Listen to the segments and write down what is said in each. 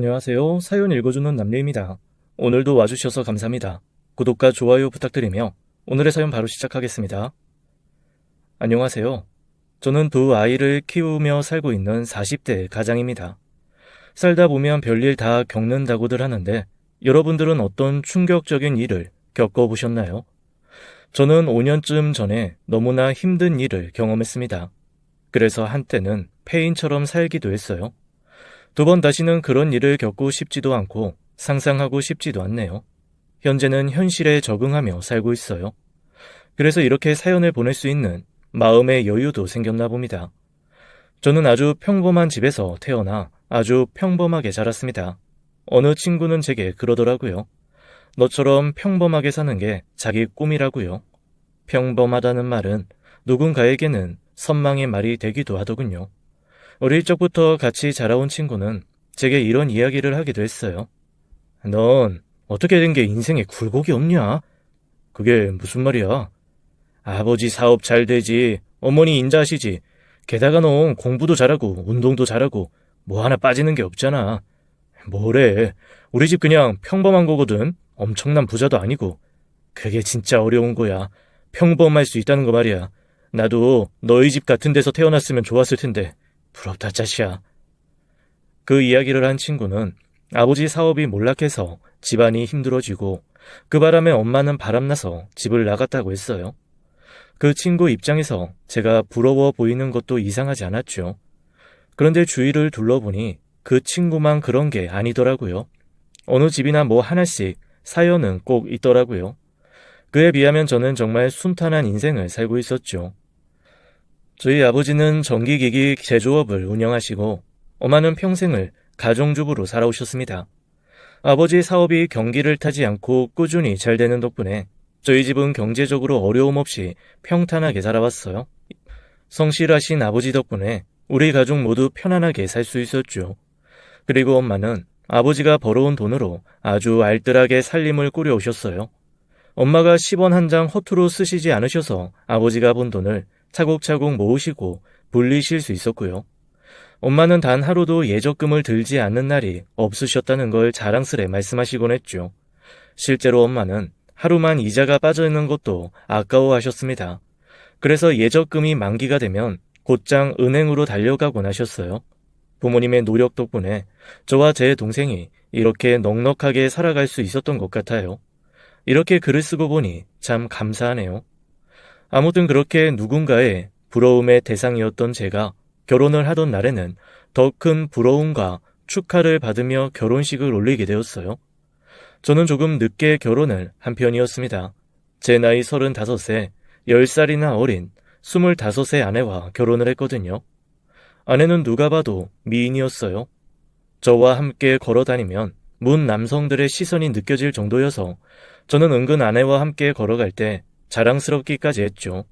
안녕하세요. 사연 읽어주는 남래입니다. 오늘도 와주셔서 감사합니다. 구독과 좋아요 부탁드리며 오늘의 사연 바로 시작하겠습니다. 안녕하세요. 저는 두 아이를 키우며 살고 있는 40대 가장입니다. 살다 보면 별일 다 겪는다고들 하는데 여러분들은 어떤 충격적인 일을 겪어보셨나요? 저는 5년쯤 전에 너무나 힘든 일을 경험했습니다. 그래서 한때는 폐인처럼 살기도 했어요. 두 번 다시는 그런 일을 겪고 싶지도 않고 상상하고 싶지도 않네요. 현재는 현실에 적응하며 살고 있어요. 그래서 이렇게 사연을 보낼 수 있는 마음의 여유도 생겼나 봅니다. 저는 아주 평범한 집에서 태어나 아주 평범하게 자랐습니다. 어느 친구는 제게 그러더라고요. 너처럼 평범하게 사는 게 자기 꿈이라고요. 평범하다는 말은 누군가에게는 선망의 말이 되기도 하더군요. 어릴 적부터 같이 자라온 친구는 제게 이런 이야기를 하기도 했어요. 넌 어떻게 된 게 인생에 굴곡이 없냐? 그게 무슨 말이야? 아버지 사업 잘 되지, 어머니 인자하시지. 게다가 넌 공부도 잘하고 운동도 잘하고 뭐 하나 빠지는 게 없잖아. 뭐래, 우리 집 그냥 평범한 거거든. 엄청난 부자도 아니고. 그게 진짜 어려운 거야. 평범할 수 있다는 거 말이야. 나도 너희 집 같은 데서 태어났으면 좋았을 텐데 부럽다 짜시야. 그 이야기를 한 친구는 아버지 사업이 몰락해서 집안이 힘들어지고 그 바람에 엄마는 바람나서 집을 나갔다고 했어요. 그 친구 입장에서 제가 부러워 보이는 것도 이상하지 않았죠. 그런데 주위를 둘러보니 그 친구만 그런 게 아니더라고요. 어느 집이나 뭐 하나씩 사연은 꼭 있더라고요. 그에 비하면 저는 정말 순탄한 인생을 살고 있었죠. 저희 아버지는 전기기기 제조업을 운영하시고 엄마는 평생을 가정주부로 살아오셨습니다. 아버지 사업이 경기를 타지 않고 꾸준히 잘 되는 덕분에 저희 집은 경제적으로 어려움 없이 평탄하게 살아왔어요. 성실하신 아버지 덕분에 우리 가족 모두 편안하게 살 수 있었죠. 그리고 엄마는 아버지가 벌어온 돈으로 아주 알뜰하게 살림을 꾸려오셨어요. 엄마가 10원 한 장 허투루 쓰시지 않으셔서 아버지가 번 돈을 차곡차곡 모으시고 불리실 수 있었고요. 엄마는 단 하루도 예적금을 들지 않는 날이 없으셨다는 걸 자랑스레 말씀하시곤 했죠. 실제로 엄마는 하루만 이자가 빠져있는 것도 아까워하셨습니다. 그래서 예적금이 만기가 되면 곧장 은행으로 달려가곤 하셨어요. 부모님의 노력 덕분에 저와 제 동생이 이렇게 넉넉하게 살아갈 수 있었던 것 같아요. 이렇게 글을 쓰고 보니 참 감사하네요. 아무튼 그렇게 누군가의 부러움의 대상이었던 제가 결혼을 하던 날에는 더 큰 부러움과 축하를 받으며 결혼식을 올리게 되었어요. 저는 조금 늦게 결혼을 한 편이었습니다. 제 나이 35세, 10살이나 어린 25세 아내와 결혼을 했거든요. 아내는 누가 봐도 미인이었어요. 저와 함께 걸어다니면 문 남성들의 시선이 느껴질 정도여서 저는 은근 아내와 함께 걸어갈 때 자랑스럽기까지 했죠.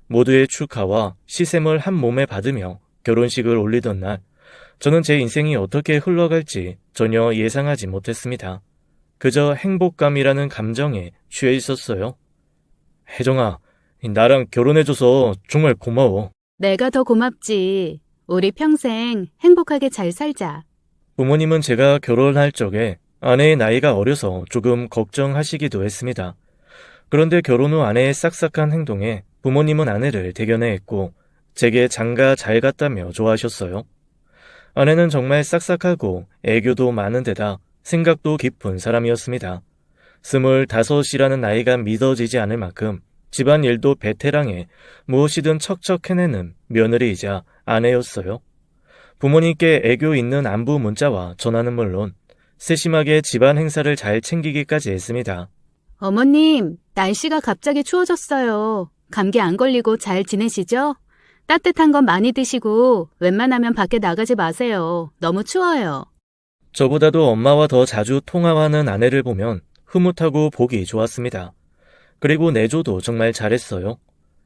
모두의 축하와 시샘을 한 몸에 받으며 결혼식을 올리던 날, 저는 제 인생이 어떻게 흘러갈지 전혀 예상하지 못했습니다. 그저 행복감이라는 감정에 취해 있었어요. 혜정아, 나랑 결혼해줘서 정말 고마워. 내가 더 고맙지. 우리 평생 행복하게 잘 살자. 부모님은 제가 결혼할 적에 아내의 나이가 어려서 조금 걱정하시기도 했습니다. 그런데 결혼 후 아내의 싹싹한 행동에 부모님은 아내를 대견해 했고 제게 장가 잘 갔다며 좋아하셨어요. 아내는 정말 싹싹하고 애교도 많은 데다 생각도 깊은 사람이었습니다. 25이라는 나이가 믿어지지 않을 만큼 집안일도 베테랑에 무엇이든 척척 해내는 며느리이자 아내였어요. 부모님께 애교 있는 안부 문자와 전화는 물론 세심하게 집안 행사를 잘 챙기기까지 했습니다. 어머님, 날씨가 갑자기 추워졌어요. 감기 안 걸리고 잘 지내시죠? 따뜻한 건 많이 드시고 웬만하면 밖에 나가지 마세요. 너무 추워요. 저보다도 엄마와 더 자주 통화하는 아내를 보면 흐뭇하고 보기 좋았습니다. 그리고 내조도 정말 잘했어요.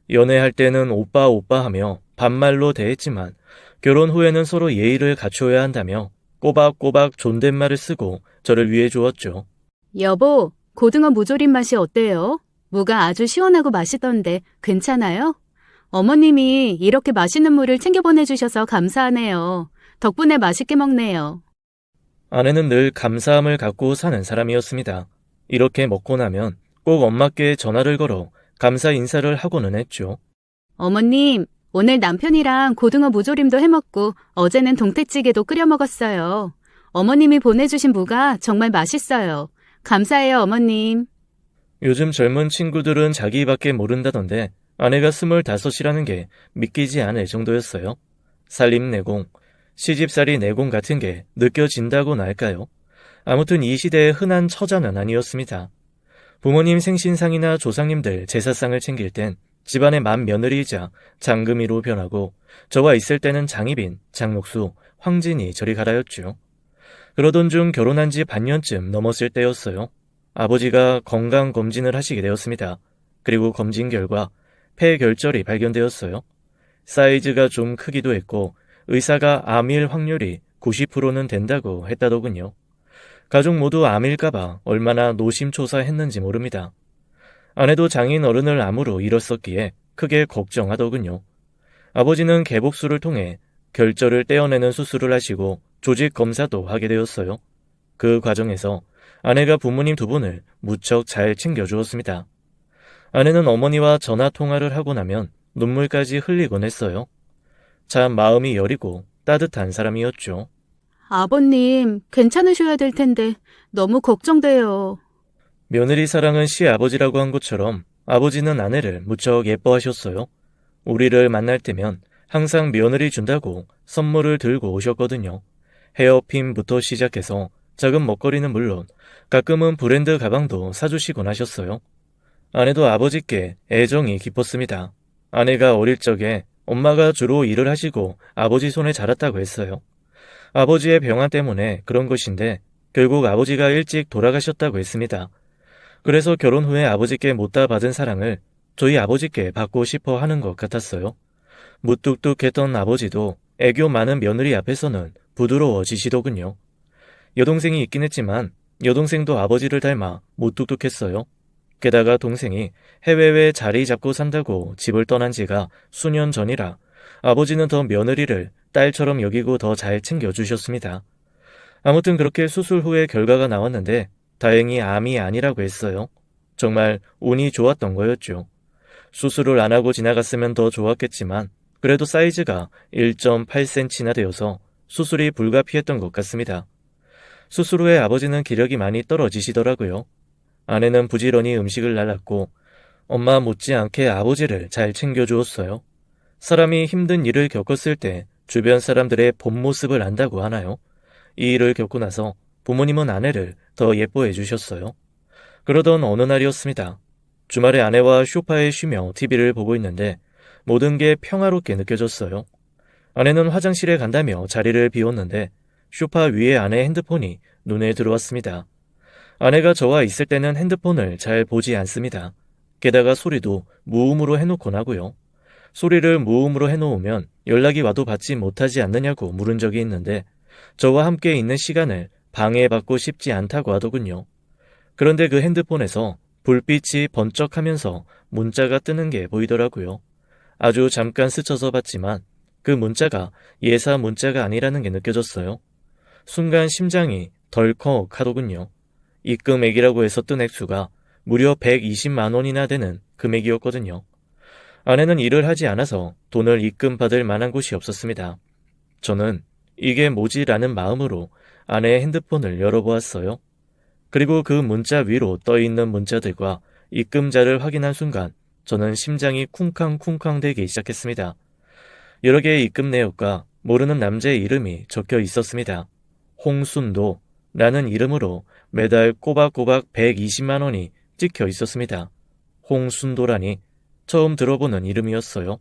연애할 때는 오빠 오빠 하며 반말로 대했지만 결혼 후에는 서로 예의를 갖춰야 한다며 꼬박꼬박 존댓말을 쓰고 저를 위해 주었죠. 여보, 고등어 무조림 맛이 어때요? 무가 아주 시원하고 맛있던데 괜찮아요? 어머님이 이렇게 맛있는 물을 챙겨 보내주셔서 감사하네요. 덕분에 맛있게 먹네요. 아내는 늘 감사함을 갖고 사는 사람이었습니다. 이렇게 먹고 나면 꼭 엄마께 전화를 걸어 감사 인사를 하고는 했죠. 어머님, 오늘 남편이랑 고등어 무조림도 해먹고 어제는 동태찌개도 끓여 먹었어요. 어머님이 보내주신 무가 정말 맛있어요. 감사해요, 어머님. 요즘 젊은 친구들은 자기밖에 모른다던데 아내가 25이라는 게 믿기지 않을 정도였어요. 살림내공, 시집살이 내공 같은 게 느껴진다고나 할까요? 아무튼 이 시대의 흔한 처자는 아니었습니다. 부모님 생신상이나 조상님들 제사상을 챙길 땐 집안의 맏며느리이자 장금이로 변하고 저와 있을 때는 장희빈, 장록수, 황진이 저리 가라였죠. 그러던 중 결혼한 지 반년쯤 넘었을 때였어요. 아버지가 건강검진을 하시게 되었습니다. 그리고 검진 결과 폐결절이 발견되었어요. 사이즈가 좀 크기도 했고 의사가 암일 확률이 90%는 된다고 했다더군요. 가족 모두 암일까봐 얼마나 노심초사했는지 모릅니다. 아내도 장인 어른을 암으로 잃었었기에 크게 걱정하더군요. 아버지는 개복수를 통해 결절을 떼어내는 수술을 하시고 조직 검사도 하게 되었어요. 그 과정에서 아내가 부모님 두 분을 무척 잘 챙겨주었습니다. 아내는 어머니와 전화 통화를 하고 나면 눈물까지 흘리곤 했어요. 참 마음이 여리고 따뜻한 사람이었죠. 아버님, 괜찮으셔야 될 텐데 너무 걱정돼요. 며느리 사랑은 시아버지라고 한 것처럼 아버지는 아내를 무척 예뻐하셨어요. 우리를 만날 때면 항상 며느리 준다고 선물을 들고 오셨거든요. 헤어핀부터 시작해서 작은 먹거리는 물론 가끔은 브랜드 가방도 사주시곤 하셨어요. 아내도 아버지께 애정이 깊었습니다. 아내가 어릴 적에 엄마가 주로 일을 하시고 아버지 손에 자랐다고 했어요. 아버지의 병환 때문에 그런 것인데 결국 아버지가 일찍 돌아가셨다고 했습니다. 그래서 결혼 후에 아버지께 못다 받은 사랑을 저희 아버지께 받고 싶어 하는 것 같았어요. 무뚝뚝했던 아버지도 애교 많은 며느리 앞에서는 부드러워지시더군요. 여동생이 있긴 했지만 여동생도 아버지를 닮아 무뚝뚝했어요. 게다가 동생이 해외에 자리 잡고 산다고 집을 떠난 지가 수년 전이라 아버지는 더 며느리를 딸처럼 여기고 더 잘 챙겨주셨습니다. 아무튼 그렇게 수술 후에 결과가 나왔는데 다행히 암이 아니라고 했어요. 정말 운이 좋았던 거였죠. 수술을 안 하고 지나갔으면 더 좋았겠지만 그래도 사이즈가 1.8cm나 되어서 수술이 불가피했던 것 같습니다. 수술 후에 아버지는 기력이 많이 떨어지시더라고요. 아내는 부지런히 음식을 날랐고 엄마 못지않게 아버지를 잘 챙겨주었어요. 사람이 힘든 일을 겪었을 때 주변 사람들의 본 모습을 안다고 하나요? 이 일을 겪고 나서 부모님은 아내를 더 예뻐해 주셨어요. 그러던 어느 날이었습니다. 주말에 아내와 소파에 쉬며 TV를 보고 있는데 모든 게 평화롭게 느껴졌어요. 아내는 화장실에 간다며 자리를 비웠는데 소파 위에 아내의 핸드폰이 눈에 들어왔습니다. 아내가 저와 있을 때는 핸드폰을 잘 보지 않습니다. 게다가 소리도 무음으로 해놓곤 하고요. 소리를 무음으로 해놓으면 연락이 와도 받지 못하지 않느냐고 물은 적이 있는데 저와 함께 있는 시간을 방해받고 싶지 않다고 하더군요. 그런데 그 핸드폰에서 불빛이 번쩍하면서 문자가 뜨는 게 보이더라고요. 아주 잠깐 스쳐서 봤지만 그 문자가 예사 문자가 아니라는 게 느껴졌어요. 순간 심장이 덜컥 하더군요. 입금액이라고 해서 뜬 액수가 무려 120만 원이나 되는 금액이었거든요. 아내는 일을 하지 않아서 돈을 입금받을 만한 곳이 없었습니다. 저는 이게 뭐지라는 마음으로 아내의 핸드폰을 열어보았어요. 그리고 그 문자 위로 떠있는 문자들과 입금자를 확인한 순간 저는 심장이 쿵쾅쿵쾅 대기 시작했습니다. 여러 개의 입금 내역과 모르는 남자의 이름이 적혀 있었습니다. 홍순도라는 이름으로 매달 꼬박꼬박 120만 원이 찍혀 있었습니다. 홍순도라니 처음 들어보는 이름이었어요.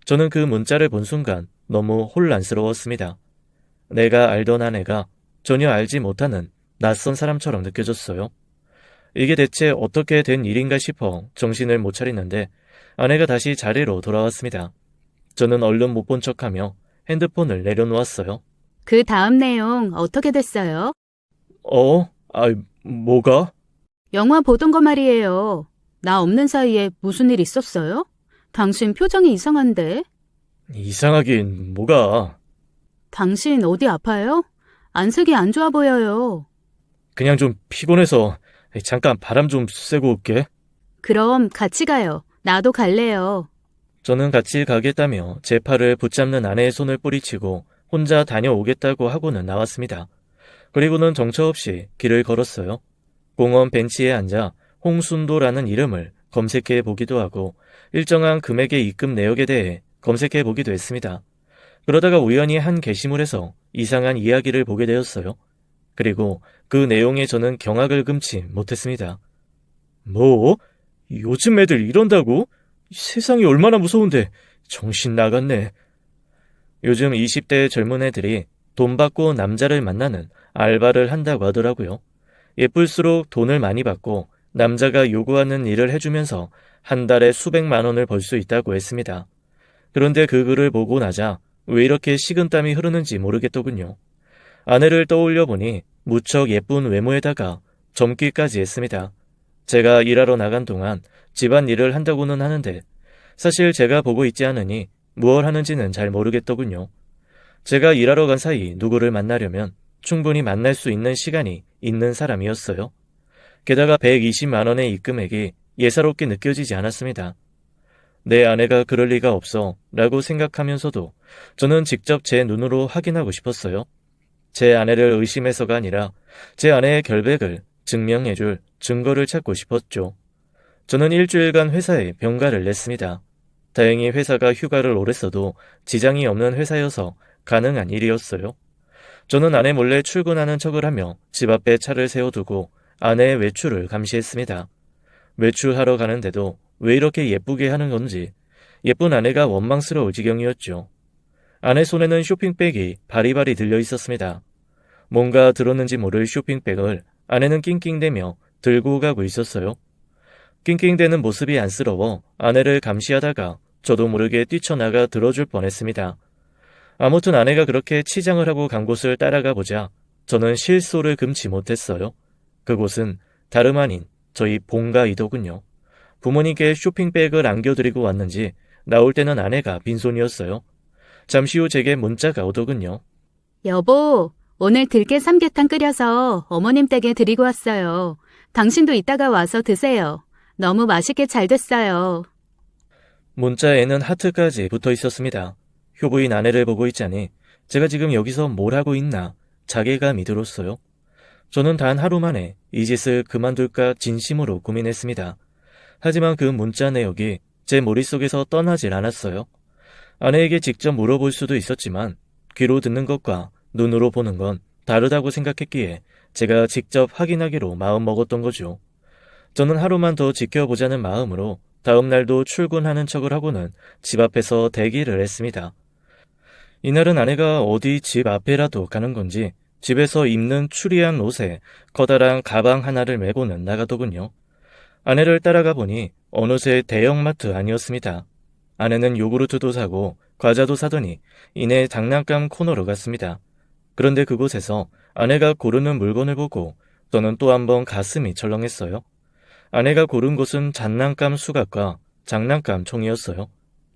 저는 그 문자를 본 순간 너무 혼란스러웠습니다. 내가 알던 아내가 전혀 알지 못하는 낯선 사람처럼 느껴졌어요. 이게 대체 어떻게 된 일인가 싶어 정신을 못 차리는데 아내가 다시 자리로 돌아왔습니다. 저는 얼른 못 본 척하며 핸드폰을 내려놓았어요. 그 다음 내용 어떻게 됐어요? 뭐가? 영화 보던 거 말이에요. 나 없는 사이에 무슨 일 있었어요? 당신 표정이 이상한데? 이상하긴 뭐가? 당신 어디 아파요? 안색이 안 좋아 보여요. 그냥 좀 피곤해서 잠깐 바람 좀 쐬고 올게. 그럼 같이 가요. 나도 갈래요. 저는 같이 가겠다며 제 팔을 붙잡는 아내의 손을 뿌리치고 혼자 다녀오겠다고 하고는 나왔습니다. 그리고는 정처 없이 길을 걸었어요. 공원 벤치에 앉아 홍순도라는 이름을 검색해 보기도 하고 일정한 금액의 입금 내역에 대해 검색해 보기도 했습니다. 그러다가 우연히 한 게시물에서 이상한 이야기를 보게 되었어요. 그리고 그 내용에 저는 경악을 금치 못했습니다. 뭐? 요즘 애들 이런다고? 세상이 얼마나 무서운데 정신 나갔네. 요즘 20대 젊은 애들이 돈 받고 남자를 만나는 알바를 한다고 하더라고요. 예쁠수록 돈을 많이 받고 남자가 요구하는 일을 해주면서 한 달에 수백만 원을 벌 수 있다고 했습니다. 그런데 그 글을 보고 나자 왜 이렇게 식은땀이 흐르는지 모르겠더군요. 아내를 떠올려 보니 무척 예쁜 외모에다가 젊기까지 했습니다. 제가 일하러 나간 동안 집안일을 한다고는 하는데 사실 제가 보고 있지 않으니 무얼 하는지는 잘 모르겠더군요. 제가 일하러 간 사이 누구를 만나려면 충분히 만날 수 있는 시간이 있는 사람이었어요. 게다가 120만 원의 입금액이 예사롭게 느껴지지 않았습니다. 내 아내가 그럴 리가 없어 라고 생각하면서도 저는 직접 제 눈으로 확인하고 싶었어요. 제 아내를 의심해서가 아니라 제 아내의 결백을 증명해줄 증거를 찾고 싶었죠. 저는 일주일간 회사에 병가를 냈습니다. 다행히 회사가 휴가를 오래 써도 지장이 없는 회사여서 가능한 일이었어요. 저는 아내 몰래 출근하는 척을 하며 집 앞에 차를 세워두고 아내의 외출을 감시했습니다. 외출하러 가는데도 왜 이렇게 예쁘게 하는 건지 예쁜 아내가 원망스러울 지경이었죠. 아내 손에는 쇼핑백이 바리바리 들려 있었습니다. 뭔가 들었는지 모를 쇼핑백을 아내는 낑낑대며 들고 가고 있었어요. 낑낑대는 모습이 안쓰러워 아내를 감시하다가 저도 모르게 뛰쳐나가 들어줄 뻔했습니다. 아무튼 아내가 그렇게 치장을 하고 간 곳을 따라가 보자 저는 실소를 금치 못했어요. 그곳은 다름 아닌 저희 본가이더군요. 부모님께 쇼핑백을 안겨드리고 왔는지 나올 때는 아내가 빈손이었어요. 잠시 후 제게 문자가 오더군요. 여보, 오늘 들깨 삼계탕 끓여서 어머님 댁에 드리고 왔어요. 당신도 이따가 와서 드세요. 너무 맛있게 잘 됐어요. 문자에는 하트까지 붙어 있었습니다. 효부인 아내를 보고 있자니 제가 지금 여기서 뭘 하고 있나 자괴감이 들었어요. 저는 단 하루 만에 이 짓을 그만둘까 진심으로 고민했습니다. 하지만 그 문자 내역이 제 머릿속에서 떠나질 않았어요. 아내에게 직접 물어볼 수도 있었지만 귀로 듣는 것과 눈으로 보는 건 다르다고 생각했기에 제가 직접 확인하기로 마음먹었던 거죠. 저는 하루만 더 지켜보자는 마음으로 다음 날도 출근하는 척을 하고는 집 앞에서 대기를 했습니다. 이날은 아내가 어디 집 앞에라도 가는 건지 집에서 입는 추리한 옷에 커다란 가방 하나를 메고는 나가더군요. 아내를 따라가 보니 어느새 대형마트 아니었습니다. 아내는 요구르트도 사고 과자도 사더니 이내 장난감 코너로 갔습니다. 그런데 그곳에서 아내가 고르는 물건을 보고 저는 또 한 번 가슴이 철렁했어요. 아내가 고른 것은 장난감 수갑과 장난감 총이었어요.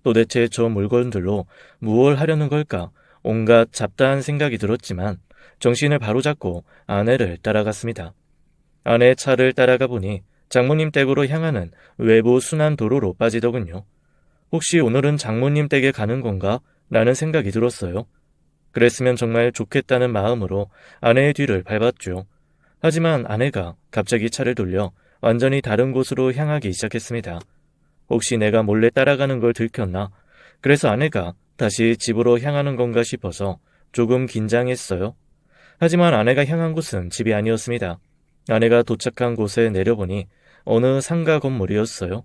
도대체 저 물건들로 무얼 하려는 걸까? 온갖 잡다한 생각이 들었지만 정신을 바로잡고 아내를 따라갔습니다. 아내의 차를 따라가 보니 장모님 댁으로 향하는 외부 순환도로로 빠지더군요. 혹시 오늘은 장모님 댁에 가는 건가? 라는 생각이 들었어요. 그랬으면 정말 좋겠다는 마음으로 아내의 뒤를 밟았죠. 하지만 아내가 갑자기 차를 돌려 완전히 다른 곳으로 향하기 시작했습니다. 혹시 내가 몰래 따라가는 걸 들켰나? 그래서 아내가 다시 집으로 향하는 건가 싶어서 조금 긴장했어요. 하지만 아내가 향한 곳은 집이 아니었습니다. 아내가 도착한 곳에 내려보니 어느 상가 건물이었어요.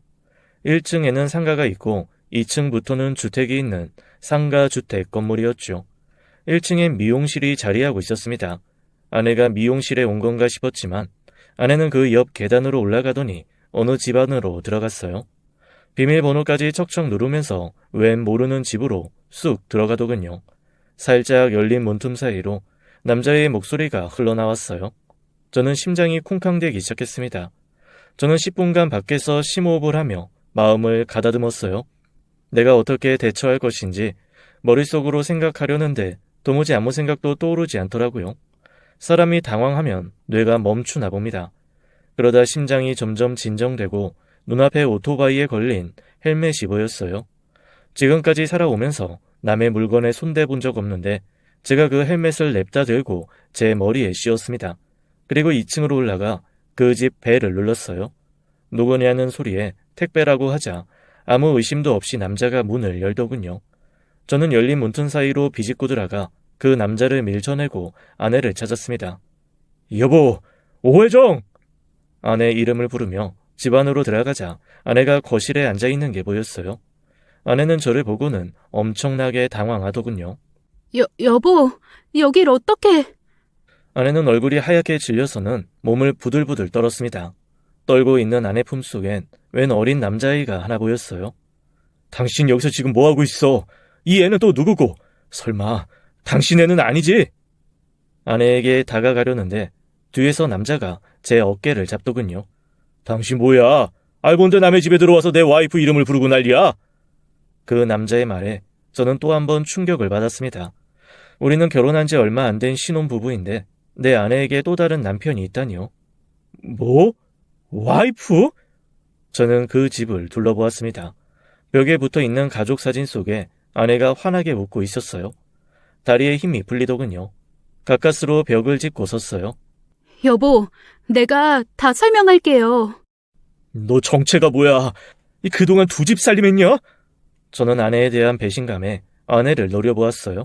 1층에는 상가가 있고 2층부터는 주택이 있는 상가주택 건물이었죠. 1층엔 미용실이 자리하고 있었습니다. 아내가 미용실에 온 건가 싶었지만 아내는 그 옆 계단으로 올라가더니 어느 집 안으로 들어갔어요. 비밀번호까지 척척 누르면서 웬 모르는 집으로 쑥 들어가더군요. 살짝 열린 문틈 사이로 남자의 목소리가 흘러나왔어요. 저는 심장이 쿵쾅대기 시작했습니다. 저는 10분간 밖에서 심호흡을 하며 마음을 가다듬었어요. 내가 어떻게 대처할 것인지 머릿속으로 생각하려는데 도무지 아무 생각도 떠오르지 않더라고요. 사람이 당황하면 뇌가 멈추나 봅니다. 그러다 심장이 점점 진정되고 눈앞에 오토바이에 걸린 헬멧이 보였어요. 지금까지 살아오면서 남의 물건에 손대본 적 없는데 제가 그 헬멧을 냅다 들고 제 머리에 씌웠습니다. 그리고 2층으로 올라가 그 집 벨을 눌렀어요. 누구냐는 소리에 택배라고 하자 아무 의심도 없이 남자가 문을 열더군요. 저는 열린 문틈 사이로 비집고 들어가 그 남자를 밀쳐내고 아내를 찾았습니다. 여보, 오회정! 아내 이름을 부르며 집 안으로 들어가자 아내가 거실에 앉아있는 게 보였어요. 아내는 저를 보고는 엄청나게 당황하더군요. 여보, 여길 어떻게? 아내는 얼굴이 하얗게 질려서는 몸을 부들부들 떨었습니다. 떨고 있는 아내 품속엔 웬 어린 남자아이가 하나 보였어요. 당신 여기서 지금 뭐하고 있어? 이 애는 또 누구고? 설마 당신 애는 아니지? 아내에게 다가가려는데 뒤에서 남자가 제 어깨를 잡더군요. 당신 뭐야? 알본데 남의 집에 들어와서 내 와이프 이름을 부르고 난리야? 그 남자의 말에 저는 또 한 번 충격을 받았습니다. 우리는 결혼한 지 얼마 안 된 신혼부부인데 내 아내에게 또 다른 남편이 있다니요. 뭐? 와이프? 저는 그 집을 둘러보았습니다. 벽에 붙어있는 가족 사진 속에 아내가 환하게 웃고 있었어요. 다리에 힘이 풀리더군요. 가까스로 벽을 짚고 섰어요. 여보, 내가 다 설명할게요. 너 정체가 뭐야? 그동안 두 집 살림했냐? 저는 아내에 대한 배신감에 아내를 노려보았어요.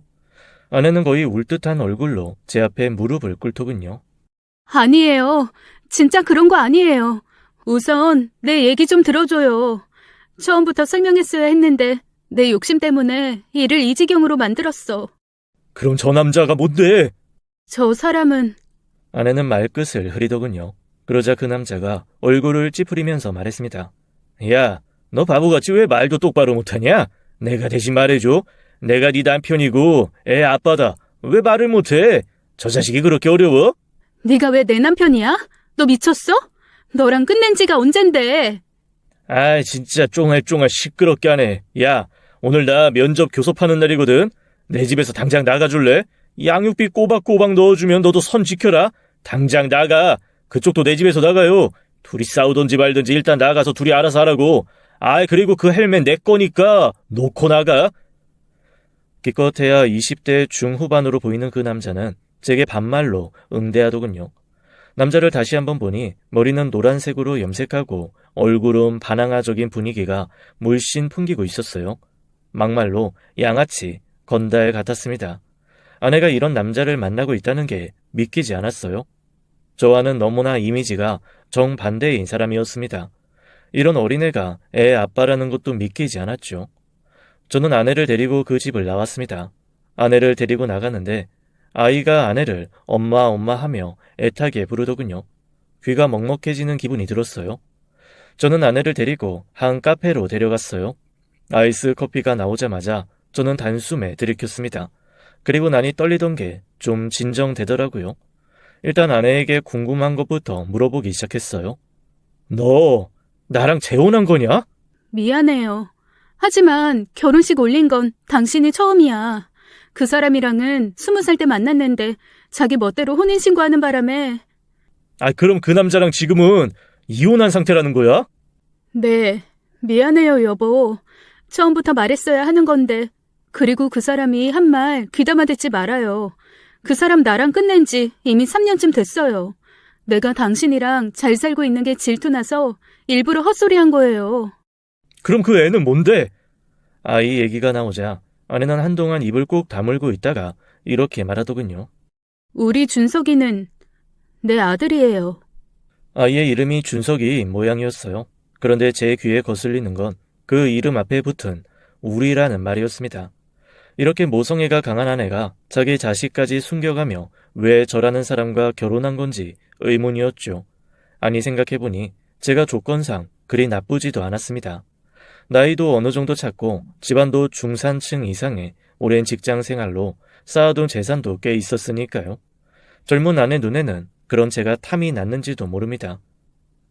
아내는 거의 울 듯한 얼굴로 제 앞에 무릎을 꿇더군요. 아니에요. 진짜 그런 거 아니에요. 우선 내 얘기 좀 들어줘요. 처음부터 설명했어야 했는데 내 욕심 때문에 일을 이 지경으로 만들었어. 그럼 저 남자가 뭔데? 저 사람은 아내는 말끝을 흐리더군요. 그러자 그 남자가 얼굴을 찌푸리면서 말했습니다. 야, 너 바보같이 왜 말도 똑바로 못하냐? 내가 대신 말해줘. 내가 네 남편이고 애 아빠다. 왜 말을 못해? 저 자식이 그렇게 어려워? 네가 왜 내 남편이야? 너 미쳤어? 너랑 끝낸 지가 언젠데? 아, 진짜 쫑알쫑알 시끄럽게 하네. 야, 오늘 나 면접 교섭하는 날이거든. 내 집에서 당장 나가줄래? 양육비 꼬박꼬박 넣어주면 너도 선 지켜라. 당장 나가. 그쪽도 내 집에서 나가요. 둘이 싸우던지 말든지 일단 나가서 둘이 알아서 하라고. 아, 그리고 그 헬멧 내 거니까 놓고 나가. 기껏해야 20대 중후반으로 보이는 그 남자는 제게 반말로 응대하더군요. 남자를 다시 한번 보니 머리는 노란색으로 염색하고 얼굴은 바나나적인 분위기가 물씬 풍기고 있었어요. 막말로 양아치, 건달 같았습니다. 아내가 이런 남자를 만나고 있다는 게 믿기지 않았어요. 저와는 너무나 이미지가 정반대인 사람이었습니다. 이런 어린애가 애 아빠라는 것도 믿기지 않았죠. 저는 아내를 데리고 그 집을 나왔습니다. 아내를 데리고 나가는데 아이가 아내를 엄마 엄마 하며 애타게 부르더군요. 귀가 먹먹해지는 기분이 들었어요. 저는 아내를 데리고 한 카페로 데려갔어요. 아이스 커피가 나오자마자 저는 단숨에 들이켰습니다. 그리고 난이 떨리던 게 좀 진정되더라고요. 일단 아내에게 궁금한 것부터 물어보기 시작했어요. 너 나랑 재혼한 거냐? 미안해요. 하지만 결혼식 올린 건 당신이 처음이야. 그 사람이랑은 20살 때 만났는데 자기 멋대로 혼인신고하는 바람에. 아, 그럼 그 남자랑 지금은 이혼한 상태라는 거야? 네, 미안해요, 여보. 처음부터 말했어야 하는 건데. 그리고 그 사람이 한 말 귀담아 듣지 말아요. 그 사람 나랑 끝낸 지 이미 3년쯤 됐어요. 내가 당신이랑 잘 살고 있는 게 질투나서 일부러 헛소리한 거예요. 그럼 그 애는 뭔데? 아이 얘기가 나오자 아내는 한동안 입을 꼭 다물고 있다가 이렇게 말하더군요. 우리 준석이는 내 아들이에요. 아이의 이름이 준석이 모양이었어요. 그런데 제 귀에 거슬리는 건 그 이름 앞에 붙은 우리라는 말이었습니다. 이렇게 모성애가 강한 아내가 자기 자식까지 숨겨가며 왜 저라는 사람과 결혼한 건지 의문이었죠. 아니 생각해보니 제가 조건상 그리 나쁘지도 않았습니다. 나이도 어느 정도 찼고 집안도 중산층 이상의 오랜 직장 생활로 쌓아둔 재산도 꽤 있었으니까요. 젊은 아내 눈에는 그런 제가 탐이 났는지도 모릅니다.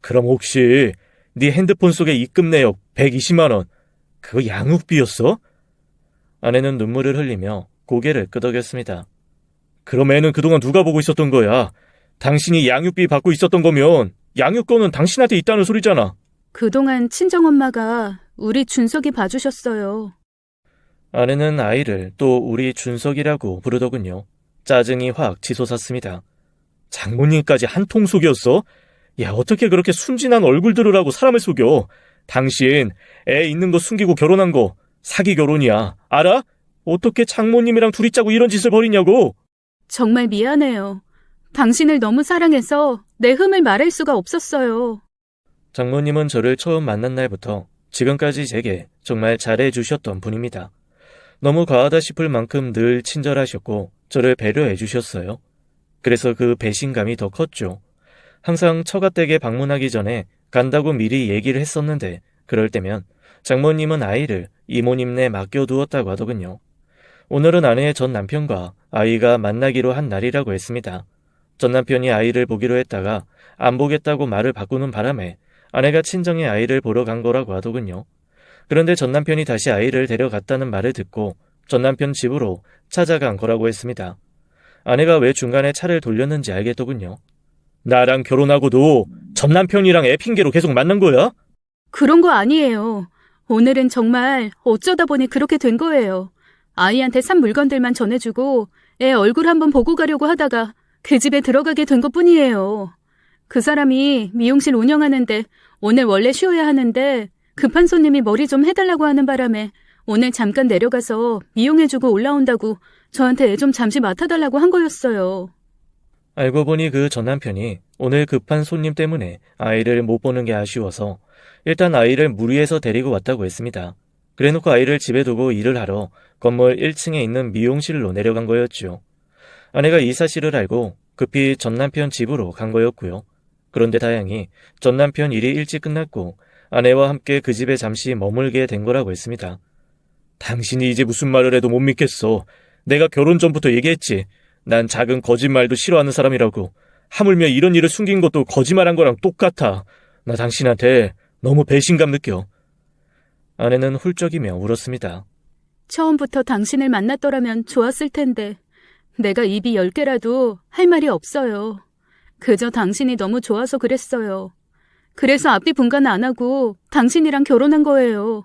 그럼 혹시 네 핸드폰 속에 입금 내역 120만 원 그거 양육비였어? 아내는 눈물을 흘리며 고개를 끄덕였습니다. 그럼 애는 그동안 누가 보고 있었던 거야? 당신이 양육비 받고 있었던 거면 양육권은 당신한테 있다는 소리잖아. 그동안 친정엄마가 우리 준석이 봐주셨어요. 아내는 아이를 또 우리 준석이라고 부르더군요. 짜증이 확 치솟았습니다. 장모님까지 한통 속였어? 야, 어떻게 그렇게 순진한 얼굴들을 하고 사람을 속여? 당신 애 있는 거 숨기고 결혼한 거 사기 결혼이야. 알아? 어떻게 장모님이랑 둘이 짜고 이런 짓을 벌이냐고? 정말 미안해요. 당신을 너무 사랑해서 내 흠을 말할 수가 없었어요. 장모님은 저를 처음 만난 날부터 지금까지 제게 정말 잘해주셨던 분입니다. 너무 과하다 싶을 만큼 늘 친절하셨고 저를 배려해 주셨어요. 그래서 그 배신감이 더 컸죠. 항상 처가댁에 방문하기 전에 간다고 미리 얘기를 했었는데 그럴 때면 장모님은 아이를 이모님네 맡겨두었다고 하더군요. 오늘은 아내의 전 남편과 아이가 만나기로 한 날이라고 했습니다. 전 남편이 아이를 보기로 했다가 안 보겠다고 말을 바꾸는 바람에 아내가 친정에 아이를 보러 간 거라고 하더군요. 그런데 전 남편이 다시 아이를 데려갔다는 말을 듣고 전 남편 집으로 찾아간 거라고 했습니다. 아내가 왜 중간에 차를 돌렸는지 알겠더군요. 나랑 결혼하고도 전 남편이랑 애 핑계로 계속 만난 거야? 그런 거 아니에요. 오늘은 정말 어쩌다 보니 그렇게 된 거예요. 아이한테 산 물건들만 전해주고 애 얼굴 한번 보고 가려고 하다가 그 집에 들어가게 된 것뿐이에요. 그 사람이 미용실 운영하는데 오늘 원래 쉬어야 하는데 급한 손님이 머리 좀 해달라고 하는 바람에 오늘 잠깐 내려가서 미용해주고 올라온다고 저한테 애 좀 잠시 맡아달라고 한 거였어요. 알고 보니 그 전 남편이 오늘 급한 손님 때문에 아이를 못 보는 게 아쉬워서 일단 아이를 무리해서 데리고 왔다고 했습니다. 그래놓고 아이를 집에 두고 일을 하러 건물 1층에 있는 미용실로 내려간 거였죠. 아내가 이 사실을 알고 급히 전 남편 집으로 간 거였고요. 그런데 다행히 전 남편 일이 일찍 끝났고 아내와 함께 그 집에 잠시 머물게 된 거라고 했습니다. 당신이 이제 무슨 말을 해도 못 믿겠어. 내가 결혼 전부터 얘기했지. 난 작은 거짓말도 싫어하는 사람이라고. 하물며 이런 일을 숨긴 것도 거짓말한 거랑 똑같아. 나 당신한테 너무 배신감 느껴. 아내는 훌쩍이며 울었습니다. 처음부터 당신을 만났더라면 좋았을 텐데 내가 입이 10개라도 할 말이 없어요. 그저 당신이 너무 좋아서 그랬어요. 그래서 앞뒤 분간 안 하고 당신이랑 결혼한 거예요.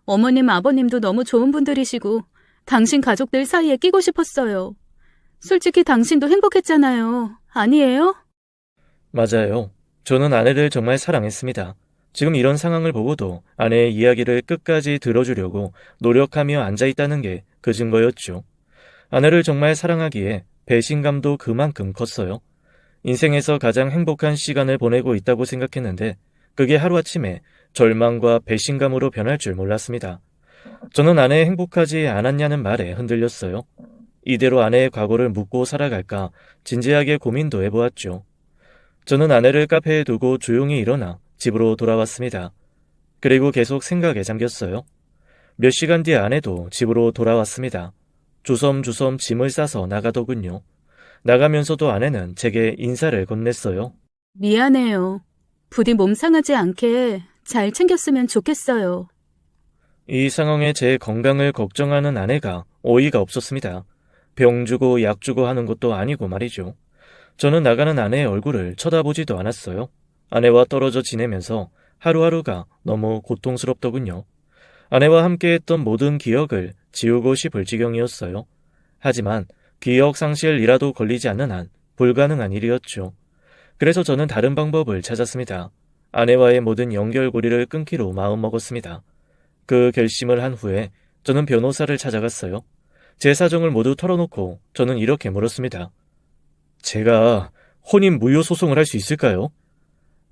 어머님, 아버님도 너무 좋은 분들이시고 당신 가족들 사이에 끼고 싶었어요. 솔직히 당신도 행복했잖아요. 아니에요? 맞아요. 저는 아내를 정말 사랑했습니다. 지금 이런 상황을 보고도 아내의 이야기를 끝까지 들어주려고 노력하며 앉아있다는 게 그 증거였죠. 아내를 정말 사랑하기에 배신감도 그만큼 컸어요. 인생에서 가장 행복한 시간을 보내고 있다고 생각했는데 그게 하루아침에 절망과 배신감으로 변할 줄 몰랐습니다. 저는 아내 행복하지 않았냐는 말에 흔들렸어요. 이대로 아내의 과거를 묻고 살아갈까 진지하게 고민도 해보았죠. 저는 아내를 카페에 두고 조용히 일어나 집으로 돌아왔습니다. 그리고 계속 생각에 잠겼어요. 몇 시간 뒤에 아내도 집으로 돌아왔습니다. 주섬주섬 짐을 싸서 나가더군요. 나가면서도 아내는 제게 인사를 건넸어요. 미안해요. 부디 몸 상하지 않게 잘 챙겼으면 좋겠어요. 이 상황에 제 건강을 걱정하는 아내가 어이가 없었습니다. 병 주고 약 주고 하는 것도 아니고 말이죠. 저는 나가는 아내의 얼굴을 쳐다보지도 않았어요. 아내와 떨어져 지내면서 하루하루가 너무 고통스럽더군요. 아내와 함께했던 모든 기억을 지우고 싶을 지경이었어요. 하지만 기억 상실이라도 걸리지 않는 한 불가능한 일이었죠. 그래서 저는 다른 방법을 찾았습니다. 아내와의 모든 연결고리를 끊기로 마음먹었습니다. 그 결심을 한 후에 저는 변호사를 찾아갔어요. 제 사정을 모두 털어놓고 저는 이렇게 물었습니다. 제가 혼인 무효 소송을 할 수 있을까요?